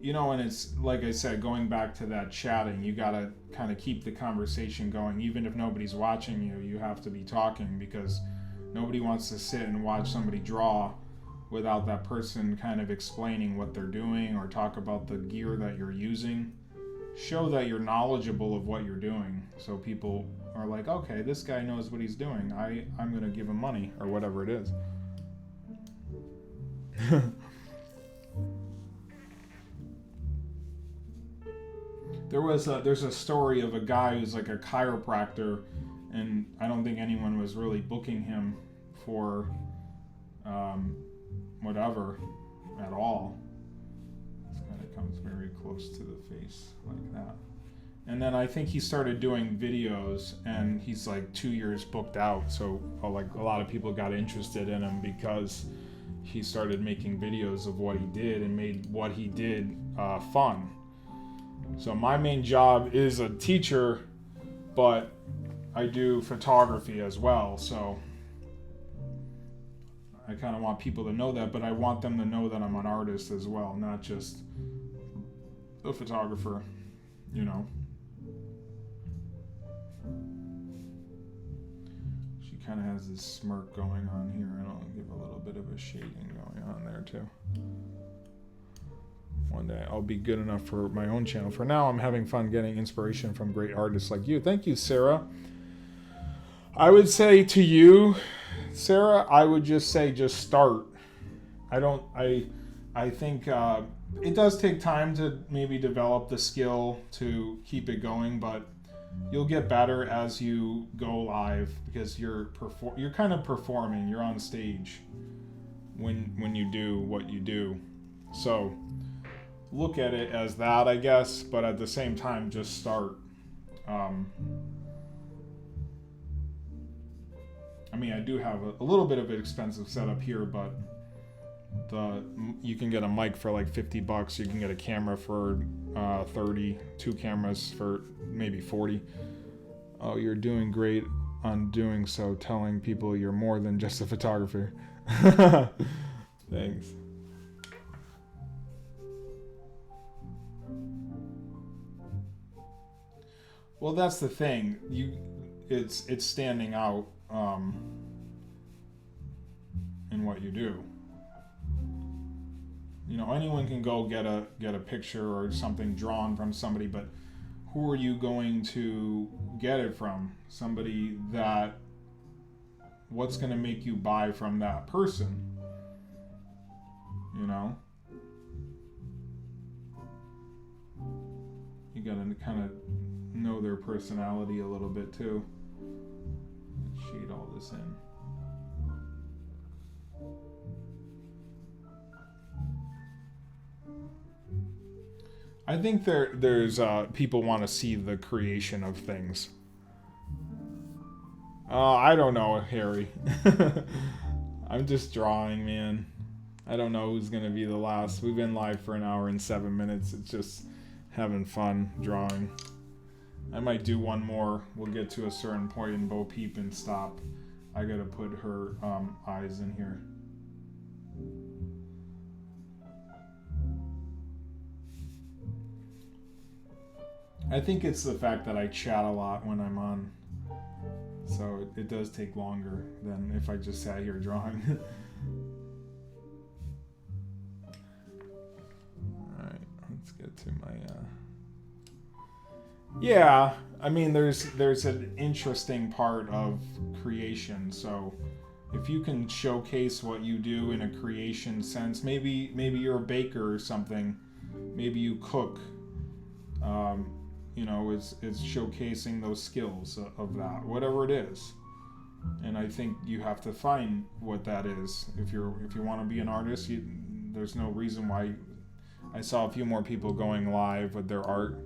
and it's like I said, going back to that chatting, you gotta kind of keep the conversation going. Even if nobody's watching you, you have to be talking, because nobody wants to sit and watch somebody draw without that person kind of explaining what they're doing, or talk about the gear that you're using. Show that you're knowledgeable of what you're doing, so people are like, okay, this guy knows what he's doing. I'm gonna give him money, or whatever it is. There's a story of a guy who's like a chiropractor, and I don't think anyone was really booking him for whatever at all. This kind of comes very close to the face like that. And then I think he started doing videos, and he's like 2 years booked out. So like a lot of people got interested in him because he started making videos of what he did and made what he did fun. So my main job is a teacher, but I do photography as well. So I kind of want people to know that, but I want them to know that I'm an artist as well, not just a photographer, She kind of has this smirk going on here, and I'll give a little bit of a shading going on there too. One day I'll be good enough for my own channel. For now, I'm having fun getting inspiration from great artists like you. Thank you, Sarah. I would say to you, Sarah, I would just say just start. I think it does take time to maybe develop the skill to keep it going, but you'll get better as you go live, because you're kind of performing. You're on stage when you do what you do. So look at it as that, I guess, but at the same time, just start. I do have a little bit of an expensive setup here, but you can get a mic for like $50. You can get a camera for 30, 2 cameras for maybe 40. Oh, you're doing great on doing so, telling people you're more than just a photographer. Thanks. Well, that's the thing. It's standing out in what you do. Anyone can go get a picture or something drawn from somebody, but who are you going to get it from? Somebody that, what's going to make you buy from that person? you gotta kind of know their personality a little bit too. Let's shade all this in. I think there's people want to see the creation of things. I don't know, Harry. I'm just drawing, man. I don't know who's gonna be the last. We've been live for 1 hour and 7 minutes. It's just having fun drawing. I might do one more. We'll get to a certain point and Bo Peep and stop. I gotta put her eyes in here. I think it's the fact that I chat a lot when I'm on. So it does take longer than if I just sat here drawing. Alright, let's get to my... Yeah, I mean, there's an interesting part of creation. So if you can showcase what you do in a creation sense, maybe you're a baker or something. Maybe you cook. You know, it's showcasing those skills of that, whatever it is. And I think you have to find what that is. If you want to be an artist, there's no reason why. I saw a few more people going live with their art.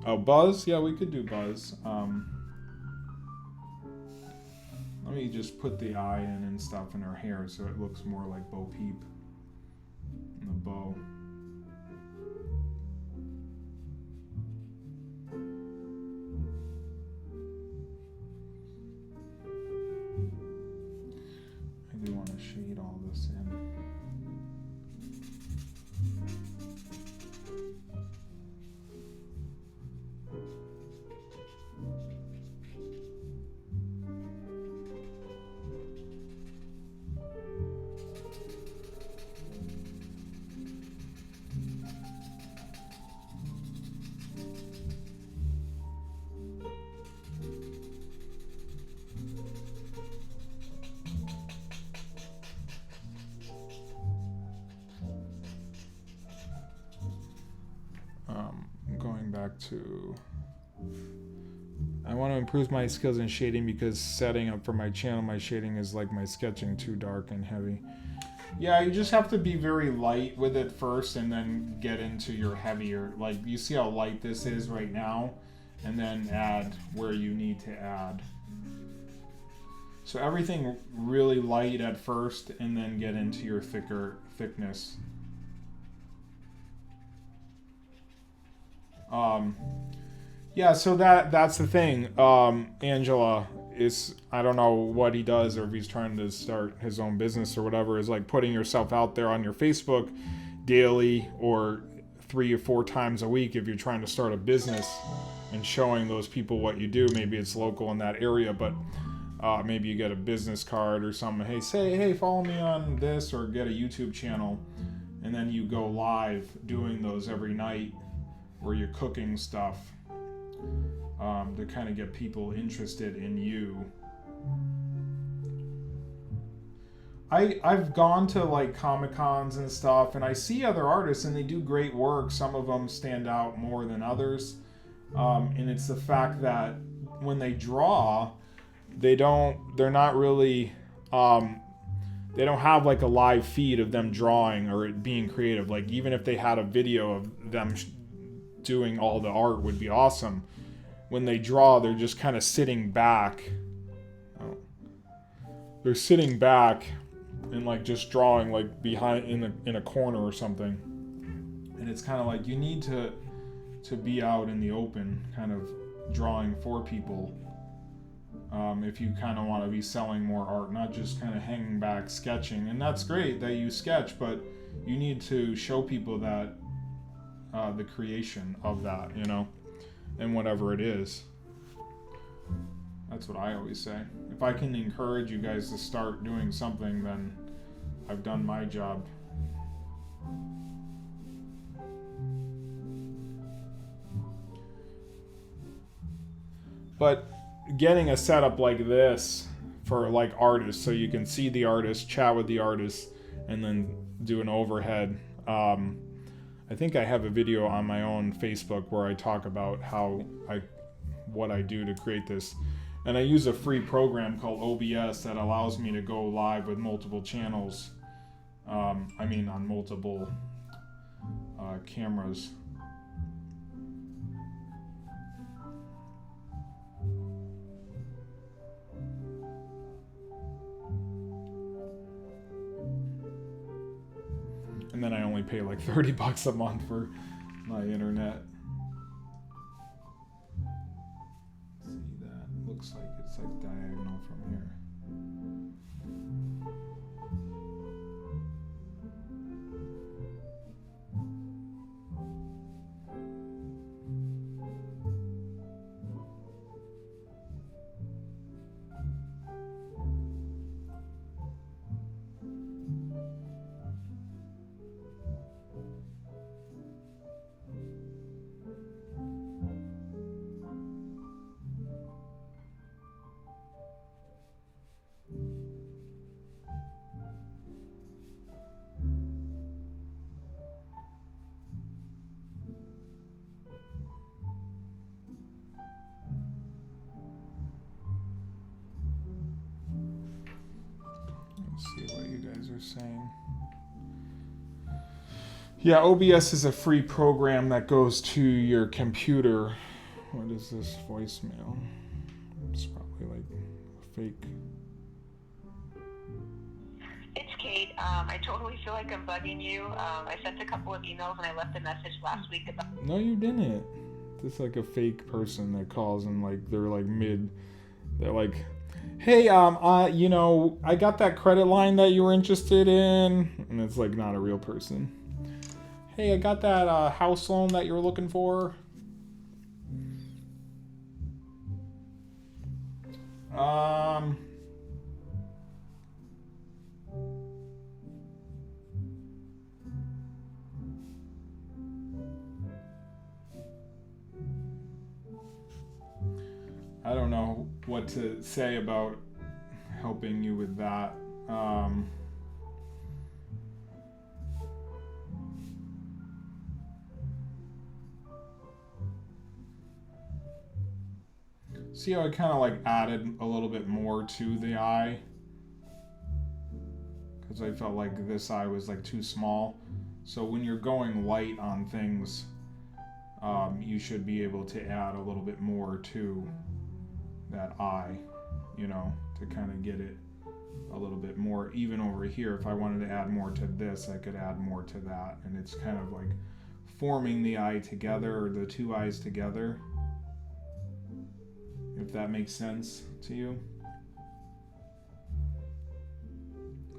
Oh, Buzz? Yeah, we could do Buzz. Let me just put the eye in and stuff in her hair so it looks more like Bo Peep. And the bow. I do want to shade all this in. I want to improve my skills in shading because setting up for my channel, my shading is like my sketching too dark and heavy. Yeah, you just have to be very light with it first and then get into your heavier. Like, you see how light this is right now, and then add where you need to add. So everything really light at first and then get into your thickness. Yeah, so that's the thing. Angela is, I don't know what he does or if he's trying to start his own business or whatever, is like putting yourself out there on your Facebook daily or 3 or 4 times a week if you're trying to start a business and showing those people what you do. Maybe it's local in that area, but maybe you get a business card or something. Hey, follow me on this, or get a YouTube channel. And then you go live doing those every night where you're cooking stuff. To kind of get people interested in you. I've gone to like Comic-Cons and stuff, and I see other artists and they do great work. Some of them stand out more than others. And it's the fact that when they draw, they're not really, they don't have like a live feed of them drawing or it being creative. Like, even if they had a video of them doing all the art would be awesome. When they draw, they're just kind of sitting back. They're sitting back and like just drawing like behind in a corner or something. And it's kind of like you need to be out in the open, kind of drawing for people. If you kind of want to be selling more art, not just kind of hanging back sketching. And that's great that you sketch, but you need to show people that the creation of that, you know, and whatever it is. That's what I always say. If I can encourage you guys to start doing something, then I've done my job. But getting a setup like this for like artists, so you can see the artist, chat with the artist, and then do an overhead. I I think I have a video on my own Facebook where I talk about what I do to create this. And I use a free program called OBS that allows me to go live with multiple channels. On multiple cameras. And then I only pay like $30 a month for my internet. See that? Looks like it's like diagonal from here. See what you guys are saying. Yeah, OBS is a free program that goes to your computer. What is this voicemail? It's probably like fake. It's Kate. I totally feel like I'm bugging you. I sent a couple of emails and I left a message last week about... No, you didn't. It's like a fake person that calls and like they're like they're like, hey, I got that credit line that you were interested in, and it's like not a real person. Hey, I got that house loan that you were looking for. I don't know what to say about helping you with that. See how I kind of like added a little bit more to the eye? Because I felt like this eye was like too small. So when you're going light on things, you should be able to add a little bit more to that eye, to kind of get it a little bit more. Even over here, if I wanted to add more to this, I could add more to that. And it's kind of like forming the eye together, or the two eyes together, if that makes sense to you.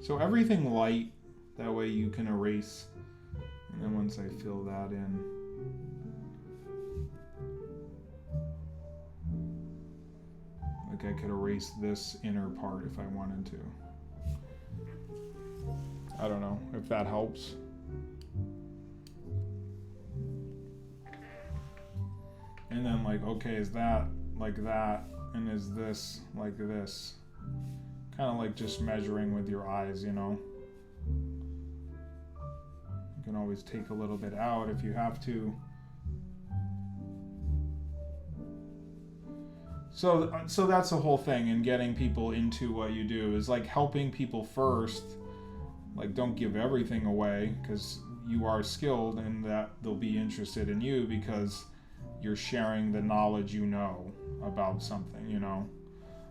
So everything light, that way you can erase. And then once I fill that in, like I could erase this inner part if I wanted to. I don't know if that helps. And then like, okay, is that like that? And is this like this? Kind of like just measuring with your eyes, You can always take a little bit out if you have to. So that's the whole thing in getting people into what you do, is like helping people first. Like, don't give everything away, because you are skilled and that they'll be interested in you because you're sharing the knowledge about something,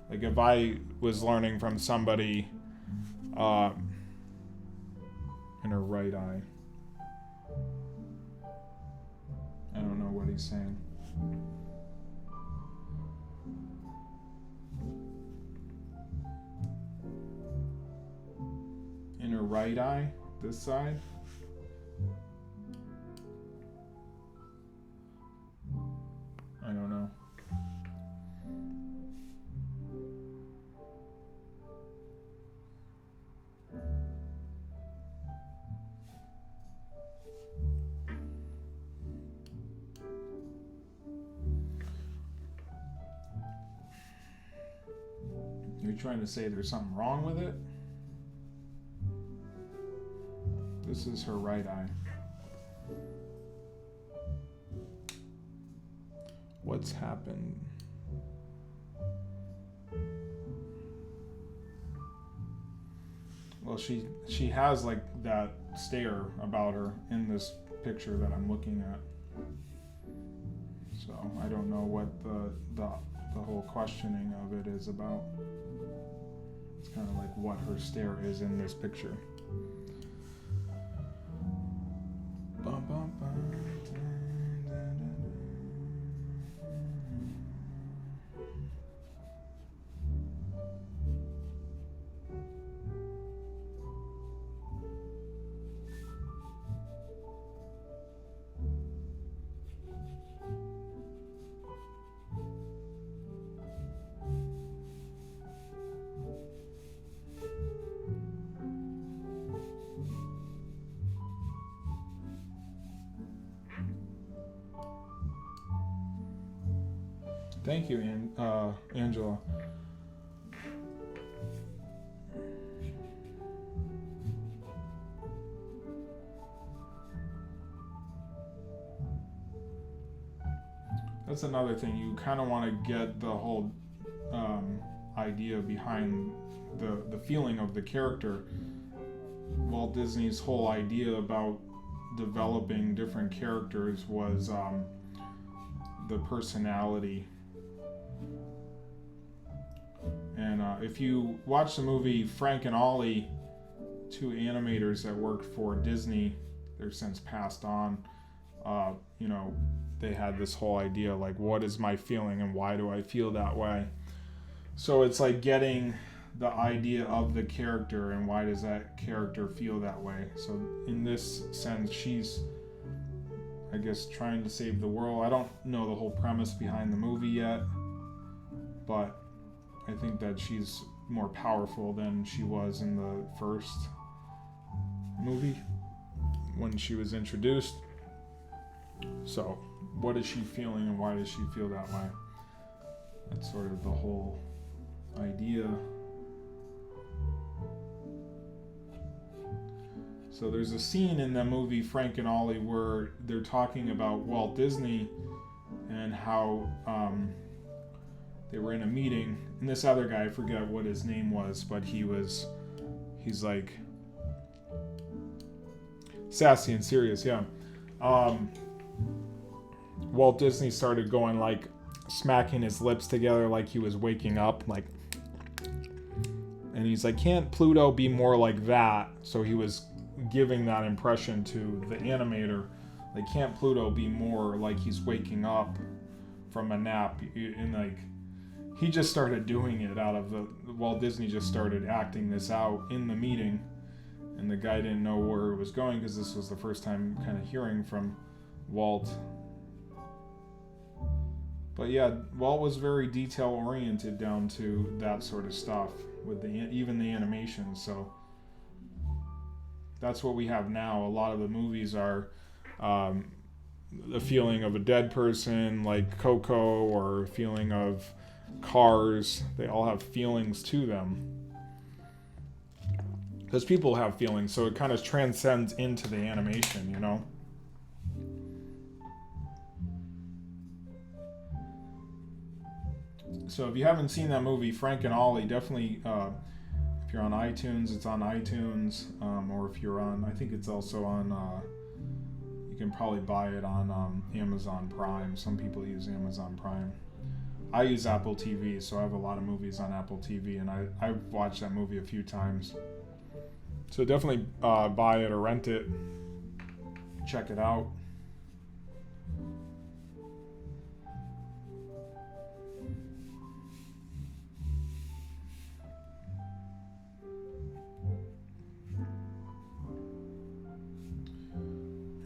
Like if I was learning from somebody in her right eye. I don't know what he's saying. In her right eye, this side. I don't know. You're trying to say there's something wrong with it? This is her right eye. what's happened. Well, she has like that stare about her in this picture that I'm looking at. So I don't know what the whole questioning of it is about. It's kind of like what her stare is in this picture. Bum, bum, bum, dun, dun, dun, Thank you, Angela. That's another thing. You kind of want to get the whole idea behind the feeling of the character. Walt Disney's whole idea about developing different characters was the personality. And if you watch the movie Frank and Ollie, two animators that worked for Disney, they're since passed on, you know, they had this whole idea like, what is my feeling and why do I feel that way? So it's like getting the idea of the character and why does that character feel that way. So in this sense, she's, I guess, trying to save the world. I don't know the whole premise behind the movie yet, but I think that she's more powerful than she was in the first movie when she was introduced. So what is she feeling and why does she feel that way? That's sort of the whole idea. So there's a scene in the movie Frank and Ollie where they're talking about Walt Disney and how they were in a meeting, and this other guy, I forget what his name was, but he's like sassy and serious, yeah. Walt Disney started going like smacking his lips together like he was waking up, like, and he's like, can't Pluto be more like that? So he was giving that impression to the animator, like, can't Pluto be more like he's waking up from a nap? And like, he just started doing it out of Walt Disney just started acting this out in the meeting, and the guy didn't know where it was going because this was the first time kind of hearing from Walt. But yeah, Walt was very detail oriented down to that sort of stuff with even the animation. So that's what we have now. A lot of the movies are the feeling of a dead person, like Coco, or a feeling of Cars. They all have feelings to them because people have feelings, so it kind of transcends into the animation, you know. So if you haven't seen that movie Frank and Ollie, definitely if you're on iTunes, it's on iTunes, or if you're on, I think it's also on, you can probably buy it on Amazon Prime. Some people use Amazon Prime. I use Apple TV, so I have a lot of movies on Apple TV, and I've watched that movie a few times. So definitely buy it or rent it. Check it out.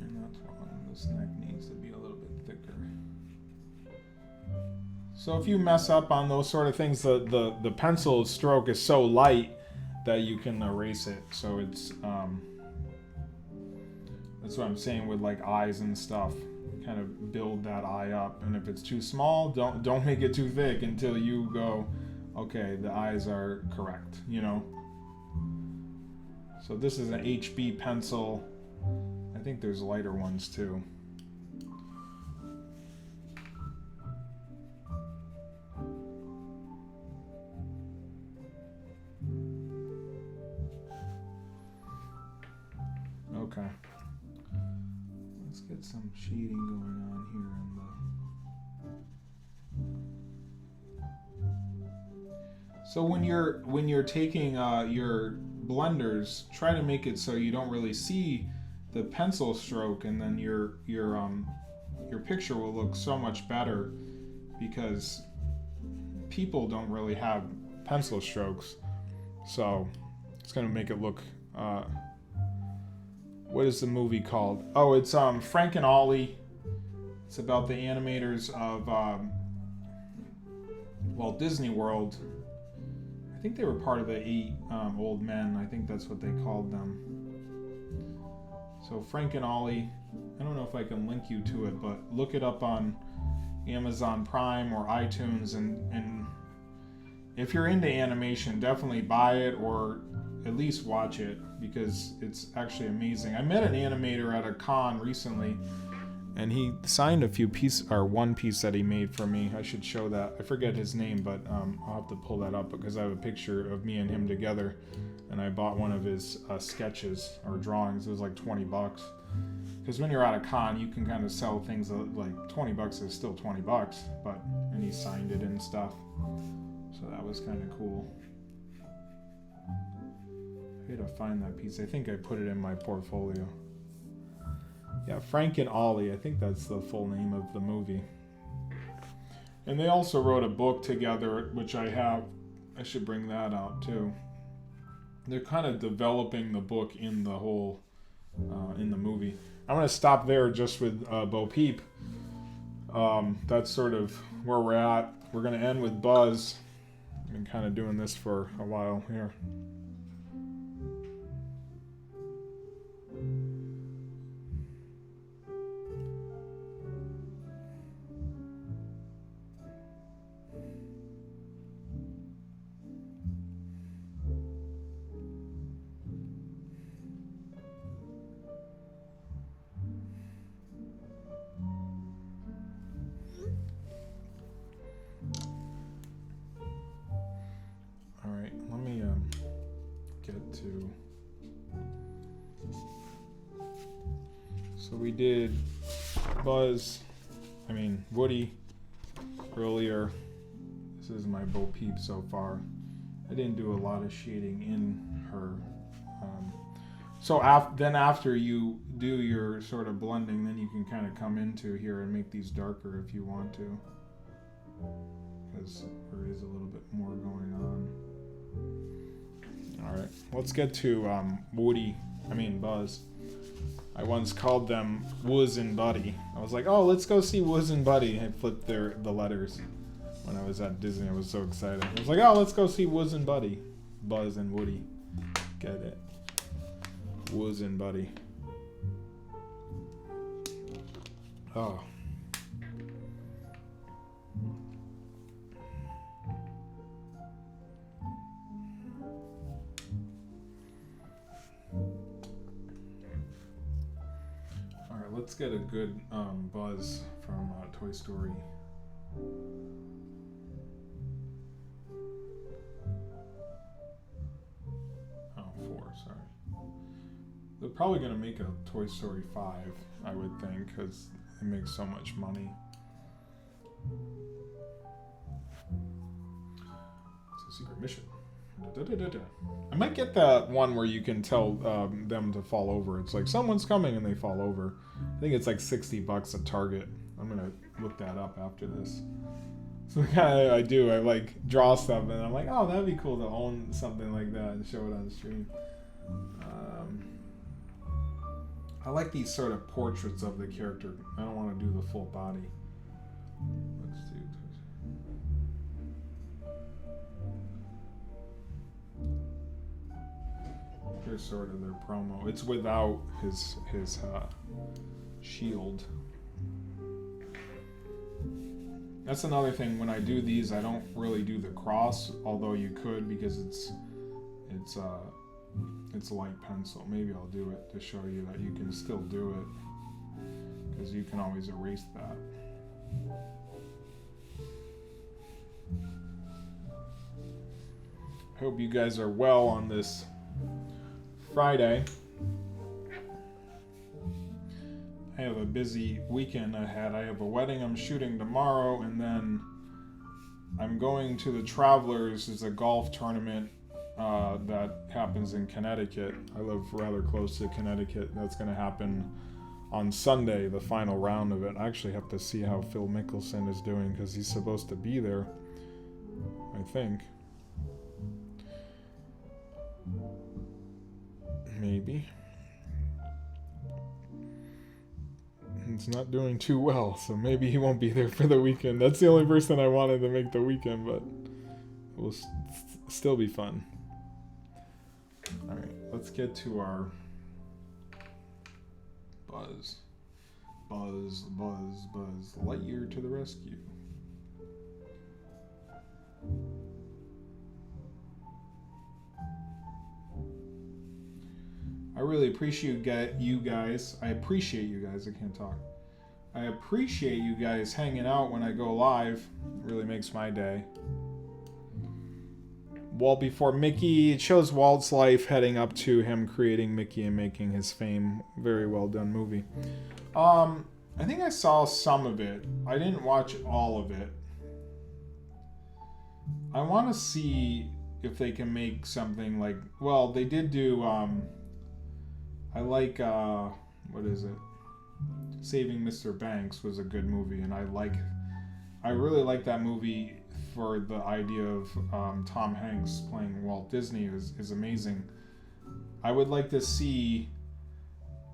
And that's why this neck needs to be a little bit thicker. So if you mess up on those sort of things, the pencil stroke is so light that you can erase it. So it's that's what I'm saying with like eyes and stuff. Kind of build that eye up, and if it's too small, don't make it too thick until you go, okay, the eyes are correct, you know. So this is an HB pencil. I think there's lighter ones too. get some shading going on here in the. So when you're taking your blenders, try to make it so you don't really see the pencil stroke, and then your picture will look so much better, because people don't really have pencil strokes. So it's gonna make it look. What is the movie called? Oh, it's Frank and Ollie. It's about the animators of Walt Disney World. I think they were part of the 8 Old Men. I think that's what they called them. So Frank and Ollie. I don't know if I can link you to it, but look it up on Amazon Prime or iTunes, and if you're into animation, definitely buy it or at least watch it, because it's actually amazing. I met an animator at a con recently, and he signed a few pieces, or one piece that he made for me. I should show that. I forget his name, but I'll have to pull that up, because I have a picture of me and him together, and I bought one of his sketches or drawings. It was like $20. Because when you're at a con, you can kind of sell things like $20 is still $20, but, and he signed it and stuff. So that was kind of cool. I had to find that piece. I think I put it in my portfolio. Yeah, Frank and Ollie. I think that's the full name of the movie. And they also wrote a book together, which I have. I should bring that out too. They're kind of developing the book in the whole, in the movie. I'm going to stop there just with Bo Peep. That's sort of where we're at. We're going to end with Buzz. I've been kind of doing this for a while here. So we did Woody earlier. This is my Bo Peep so far. I didn't do a lot of shading in her. So then after you do your sort of blending, then you can kind of come into here and make these darker if you want to. Because there is a little bit more going on. Alright, let's get to Buzz. I once called them Wuz and Buddy. I was like, oh, let's go see Wuz and Buddy. I flipped the letters when I was at Disney. I was so excited. I was like, oh, let's go see Wuz and Buddy. Buzz and Woody. Get it? Wuz and Buddy. Oh. Let's get a good Buzz from Toy Story. Oh, 4, sorry. They're probably going to make a Toy Story 5, I would think, because it makes so much money. It's a secret mission. I might get that one where you can tell them to fall over. It's like someone's coming and they fall over. I think it's like $60 at Target. I'm gonna look that up after this. So kind of I like draw stuff and I'm like, oh, that'd be cool to own something like that and show it on stream. I like these sort of portraits of the character. I don't want to do the full body. Let's do. Here's sort of their promo. It's without his shield. That's another thing. When I do these, I don't really do the cross, although you could, because it's light pencil. Maybe I'll do it to show you that you can still do it, because you can always erase that. I hope you guys are well on this Friday. I have a busy weekend ahead. I have a wedding I'm shooting tomorrow, and then I'm going to the Travelers. It's a golf tournament that happens in Connecticut. I live rather close to Connecticut. That's going to happen on Sunday, the final round of it. I actually have to see how Phil Mickelson is doing because he's supposed to be there, I think. Maybe. He's not doing too well, so maybe he won't be there for the weekend. That's the only person I wanted to make the weekend, but it will still be fun. Alright, let's get to our buzz. Buzz, buzz, buzz. Lightyear to the rescue. I really appreciate you guys. I appreciate you guys. I can't talk. I appreciate you guys hanging out when I go live. It really makes my day. Walt Before Mickey. It shows Walt's life heading up to him creating Mickey and making his fame. Very well done movie. I think I saw some of it. I didn't watch all of it. I want to see if they can make something like... Well, they did do... I like, what is it? Saving Mr. Banks was a good movie, and I really like that movie for the idea of Tom Hanks playing Walt Disney is amazing. I would like to see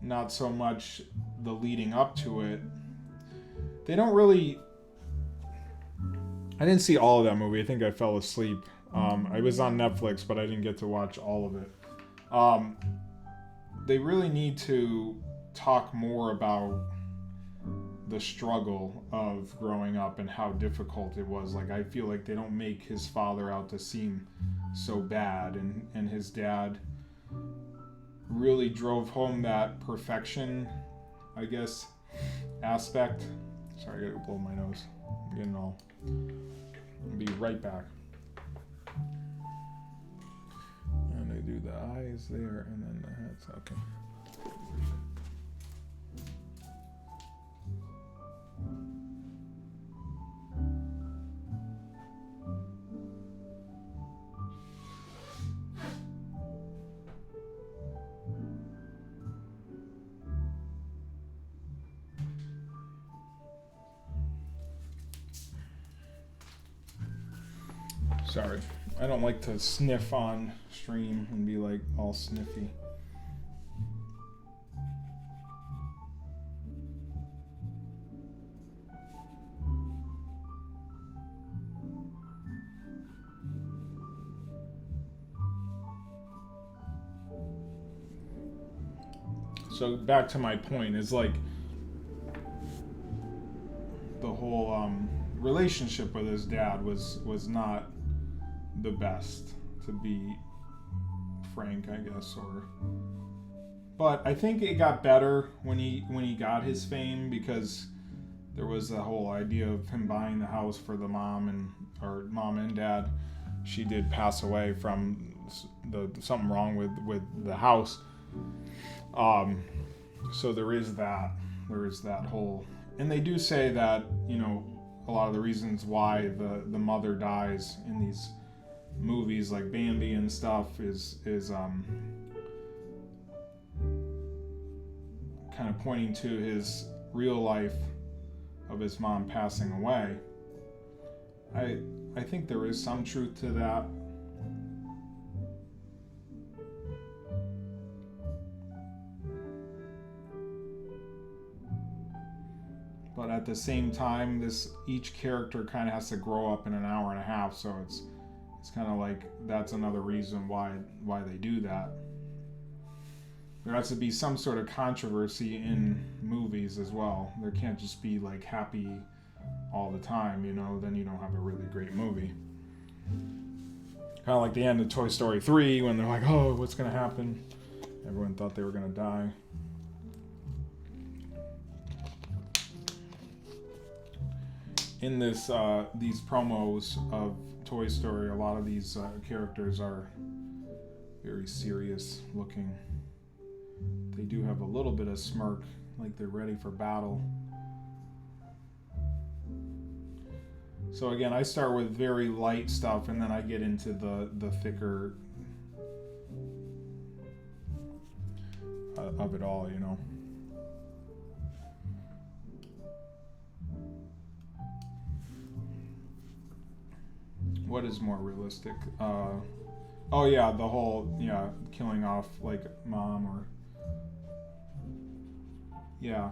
not so much the leading up to it. They don't really... I didn't see all of that movie. I think I fell asleep. I was on Netflix, but I didn't get to watch all of it. They really need to talk more about the struggle of growing up and how difficult it was. Like, I feel like they don't make his father out to seem so bad, and his dad really drove home that perfection, I guess, aspect. Sorry, I gotta blow my nose. I'm getting all... I'll be right back. And I do the eyes there, and then the heads. Okay. Sorry, I don't like to sniff on stream and be like all sniffy. So back to my point is like the whole relationship with his dad was not the best, to be frank, I guess. But I think it got better when he got his fame, because there was the whole idea of him buying the house for the mom and dad. She did pass away from something wrong with the house. So there is that whole, and they do say that, you know, a lot of the reasons why the mother dies in these movies like Bambi and stuff is kind of pointing to his real life of his mom passing away. I think there is some truth to that. But at the same time, each character kind of has to grow up in an hour and a half, so it's kind of like that's another reason why they do that. There has to be some sort of controversy in movies as well. There can't just be like happy all the time, you know, then you don't have a really great movie. Kind of like the end of Toy Story 3 when they're like, oh, what's going to happen? Everyone thought they were going to die. In these promos of Toy Story, a lot of these characters are very serious looking. They do have a little bit of smirk like they're ready for battle. So again, I start with very light stuff, and then I get into the thicker of it all, you know. What is more realistic? Oh yeah, the whole killing off like mom or yeah.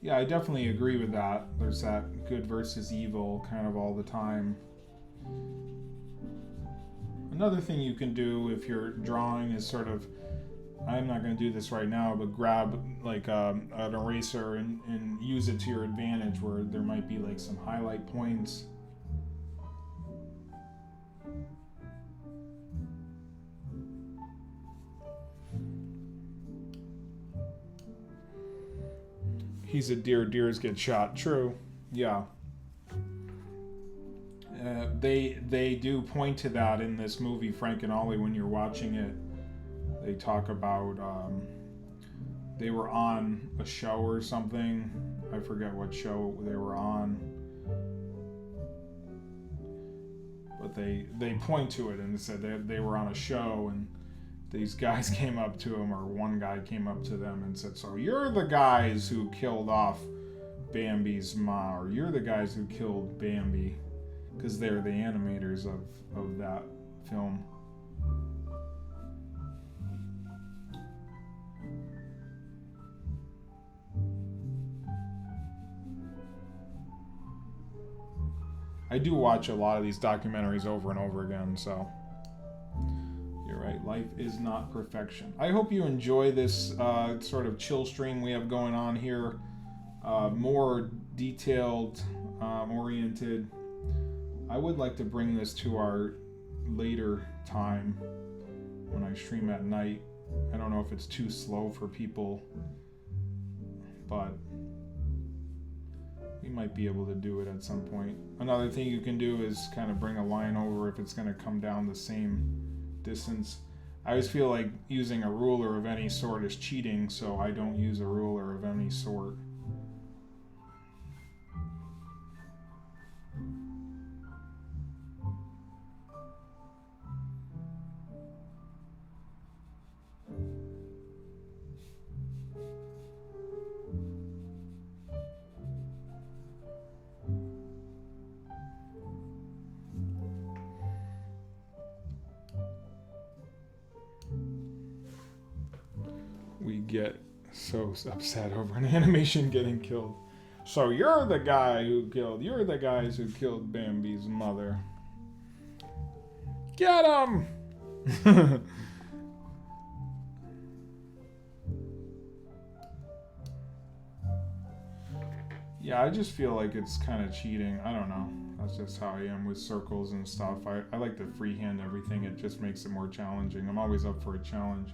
Yeah, I definitely agree with that. There's that good versus evil kind of all the time. Another thing you can do if you're drawing is sort of, I'm not going to do this right now, but grab like an eraser and use it to your advantage where there might be like some highlight points. He's a deer, deers get shot. True. Yeah. They do point to that in this movie, Frank and Ollie, when you're watching it. They talk about they were on a show or something. I forget what show they were on. But they point to it and said they were on a show, and these guys came up to him, or one guy came up to them and said, so you're the guys who killed off Bambi's ma, or you're the guys who killed Bambi, because they're the animators of that film. I do watch a lot of these documentaries over and over again, so you're right. Life is not perfection. I hope you enjoy this sort of chill stream we have going on here. More detailed, oriented. I would like to bring this to our later time when I stream at night. I don't know if it's too slow for people, but we might be able to do it at some point. Another thing you can do is kind of bring a line over if it's going to come down the same distance. I always feel like using a ruler of any sort is cheating, so I don't use a ruler of any sort. We get so upset over an animation getting killed. So you're the guys who killed Bambi's mother. Get him! Yeah, I just feel like it's kind of cheating. I don't know. That's just how I am with circles and stuff. I like to freehand everything. It just makes it more challenging. I'm always up for a challenge.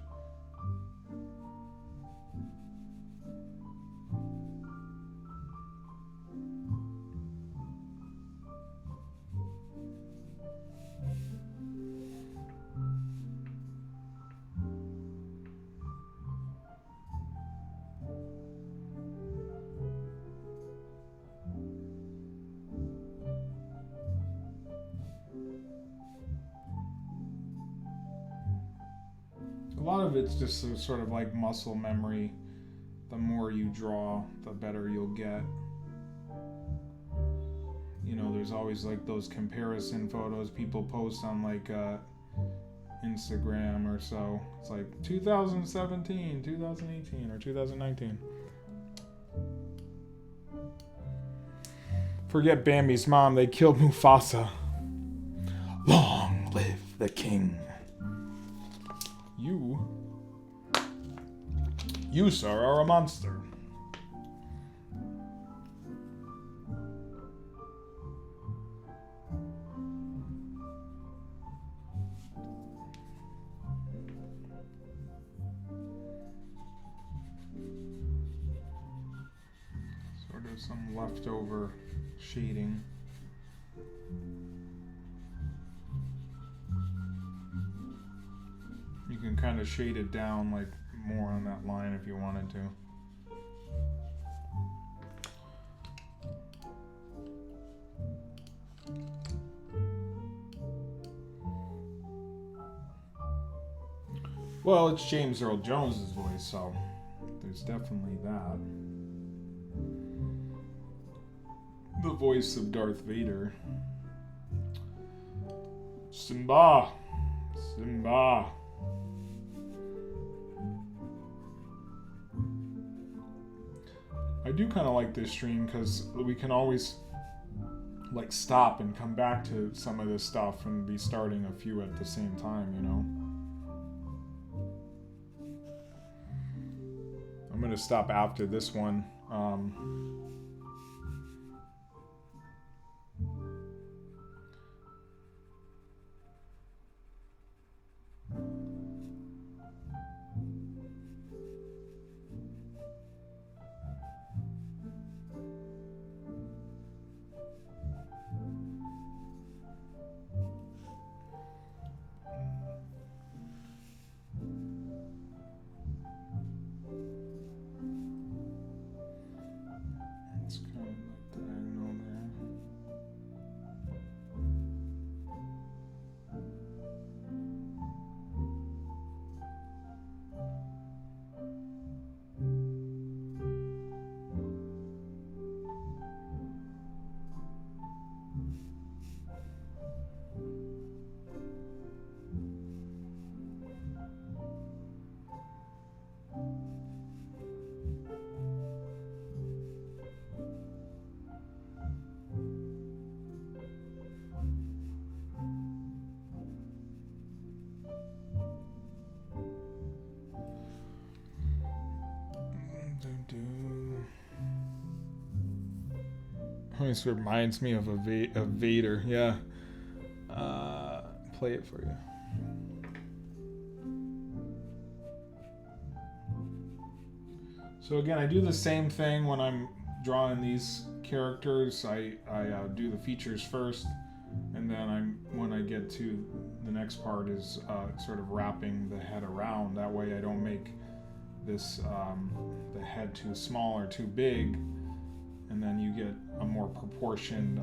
A lot of it's just sort of like muscle memory. The more you draw, the better you'll get. You know, there's always like those comparison photos people post on like Instagram or so. It's like 2017, 2018, or 2019. Forget Bambi's mom, they killed Mufasa. Long live the king. You, sir, are a monster. Sort of some leftover shading. You can kind of shade it down like more on that line if you wanted to. Well, it's James Earl Jones's voice, so there's definitely that. The voice of Darth Vader. Simba! Simba! I do kind of like this stream because we can always like stop and come back to some of this stuff and be starting a few at the same time, you know? I'm going to stop after this one. It's kind of like diagonal there. This reminds me of a Vader. Yeah. Play it for you. So again, I do the same thing when I'm drawing these characters. I do the features first, and then when I get to the next part is sort of wrapping the head around. That way I don't make this the head too small or too big, and then you get a more proportioned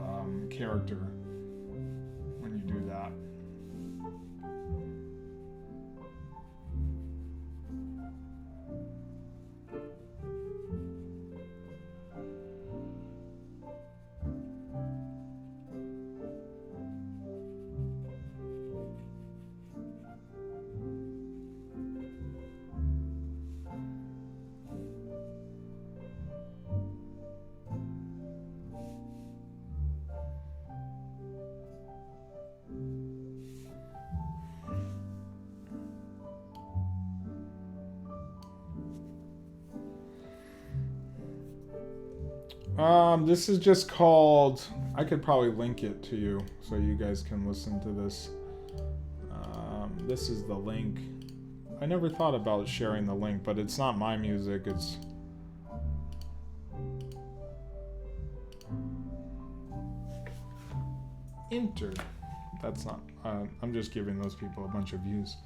character when you do that. This is just called, I could probably link it to you so you guys can listen to this. This is the link. I never thought about sharing the link, but it's not my music, it's Enter. That's not, I'm just giving those people a bunch of views.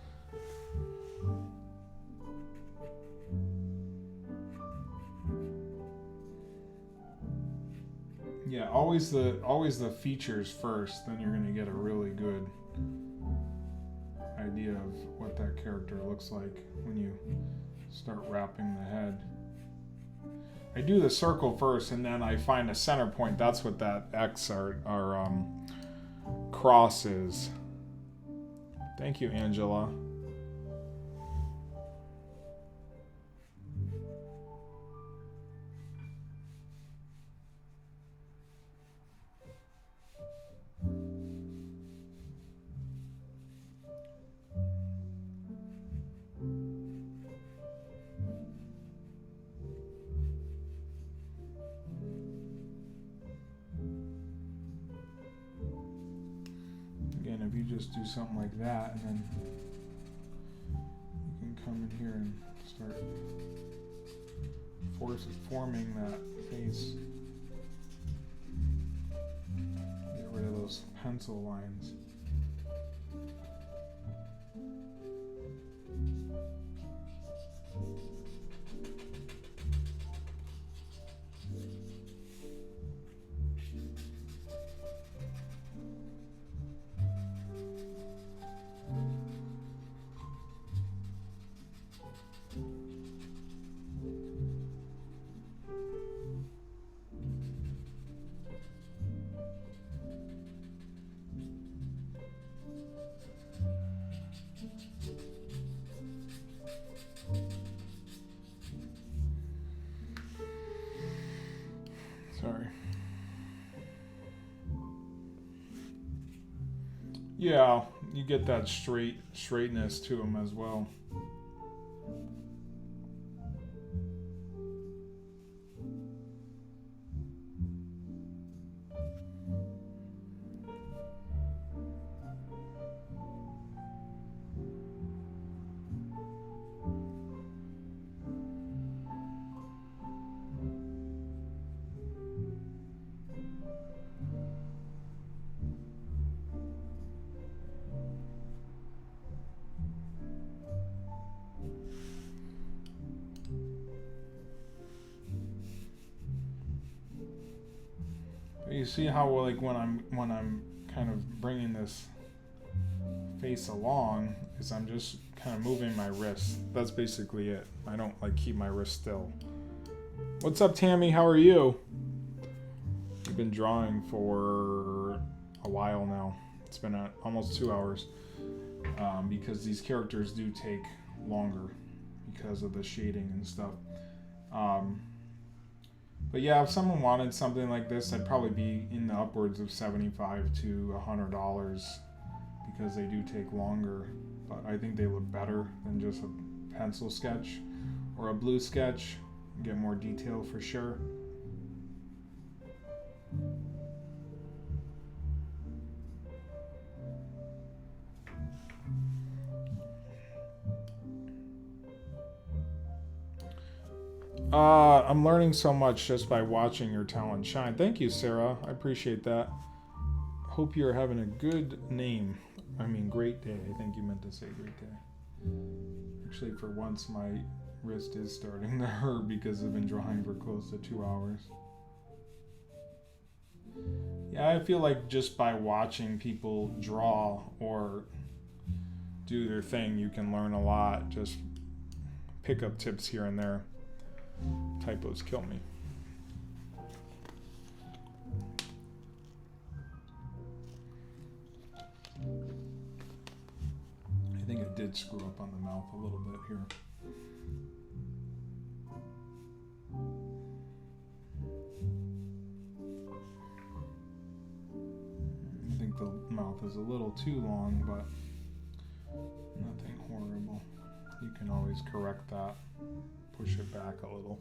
Yeah, always the features first, then you're gonna get a really good idea of what that character looks like when you start wrapping the head. I do the circle first, and then I find a center point. That's what that X or cross is. Thank you, Angela. If you just do something like that, and then you can come in here and start forming that face. Get rid of those pencil lines. Sorry. Yeah, you get that straightness to them as well. You see how like when I'm kind of bringing this face along is I'm just kind of moving my wrist. That's basically it. I don't like keep my wrist still. What's up, Tammy? How are you? I've been drawing for a while now. It's been almost 2 hours because these characters do take longer because of the shading and stuff. But yeah, if someone wanted something like this, I'd probably be in the upwards of $75 to $100 because they do take longer. But I think they look better than just a pencil sketch or a blue sketch. Get more detail for sure. I'm learning so much just by watching your talent shine. Thank you, Sarah. I appreciate that. Hope you're having a good great day. I think you meant to say great day. Actually, for once, my wrist is starting to hurt because I've been drawing for close to 2 hours. Yeah, I feel like just by watching people draw or do their thing, you can learn a lot. Just pick up tips here and there. Typos kill me. I think I did screw up on the mouth a little bit here. I think the mouth is a little too long, but nothing horrible. You can always correct that. Push it back a little.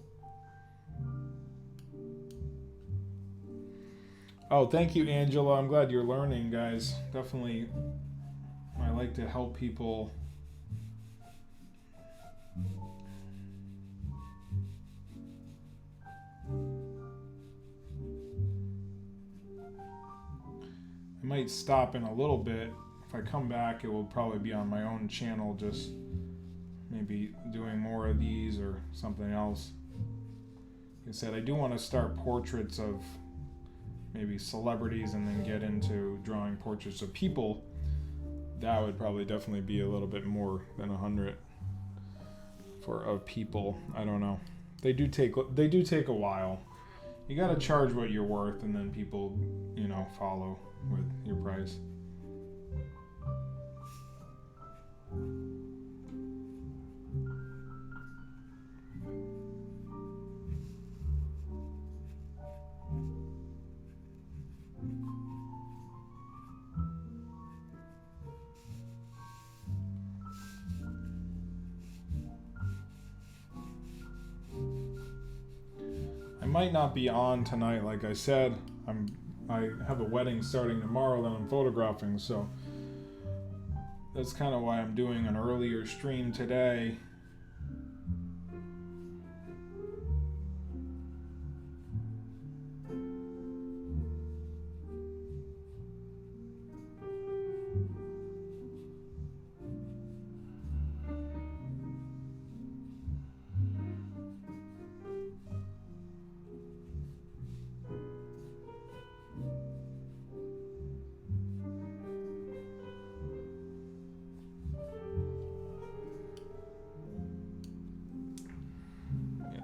Oh, thank you, Angela. I'm glad you're learning, guys. Definitely, I like to help people. I might stop in a little bit. If I come back, it will probably be on my own channel, just maybe doing more of these or something else. Like I said, I do want to start portraits of maybe celebrities and then get into drawing portraits of people. That would probably definitely be a little bit more than 100 of people. I don't know. They do take a while. You got to charge what you're worth, and then people, follow with your price. I might not be on tonight, like I said. I have a wedding starting tomorrow that I'm photographing, so that's kind of why I'm doing an earlier stream today.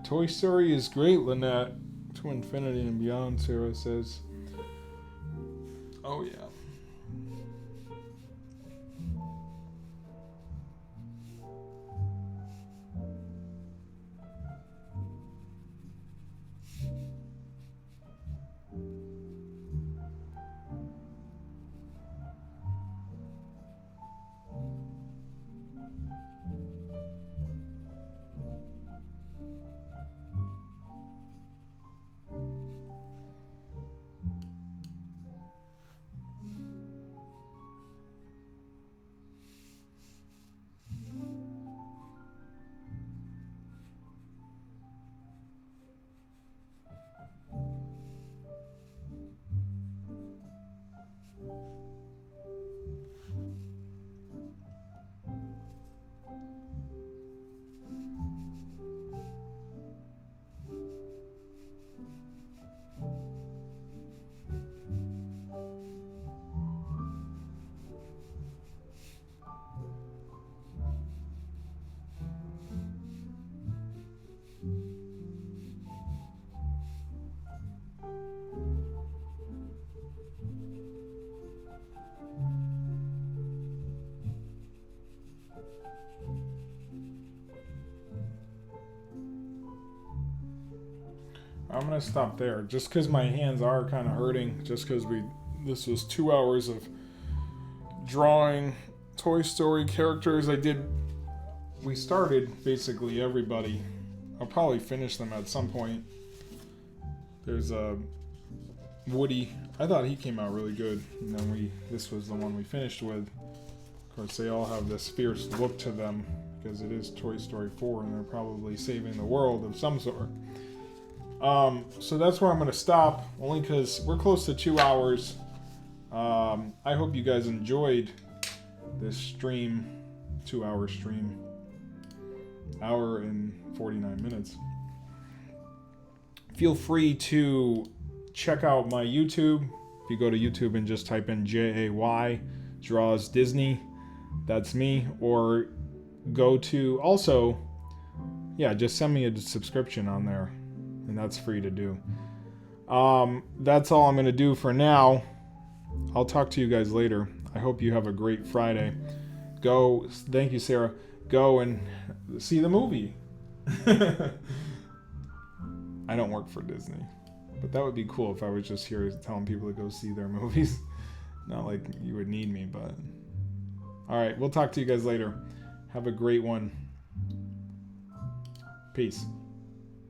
Toy Story is great, Lynette. To infinity and beyond, Sarah says. Oh, yeah. I'm gonna stop there, just because my hands are kind of hurting. Just because this was 2 hours of drawing Toy Story characters. We started basically everybody. I'll probably finish them at some point. There's Woody. I thought he came out really good. And then this was the one we finished with. Of course, they all have this fierce look to them because it is Toy Story 4 and they're probably saving the world of some sort. So that's where I'm going to stop, only because we're close to 2 hours. I hope you guys enjoyed this stream, 2-hour stream, hour and 49 minutes. Feel free to check out my YouTube. If you go to YouTube and just type in JAY Draws Disney, that's me. Or go to just send me a subscription on there, and that's free to do. That's all I'm going to do for now. I'll talk to you guys later. I hope you have a great Friday. Thank you, Sarah. Go and see the movie. I don't work for Disney, but that would be cool if I was just here telling people to go see their movies. Not like you would need me, but all right, we'll talk to you guys later. Have a great one. Peace.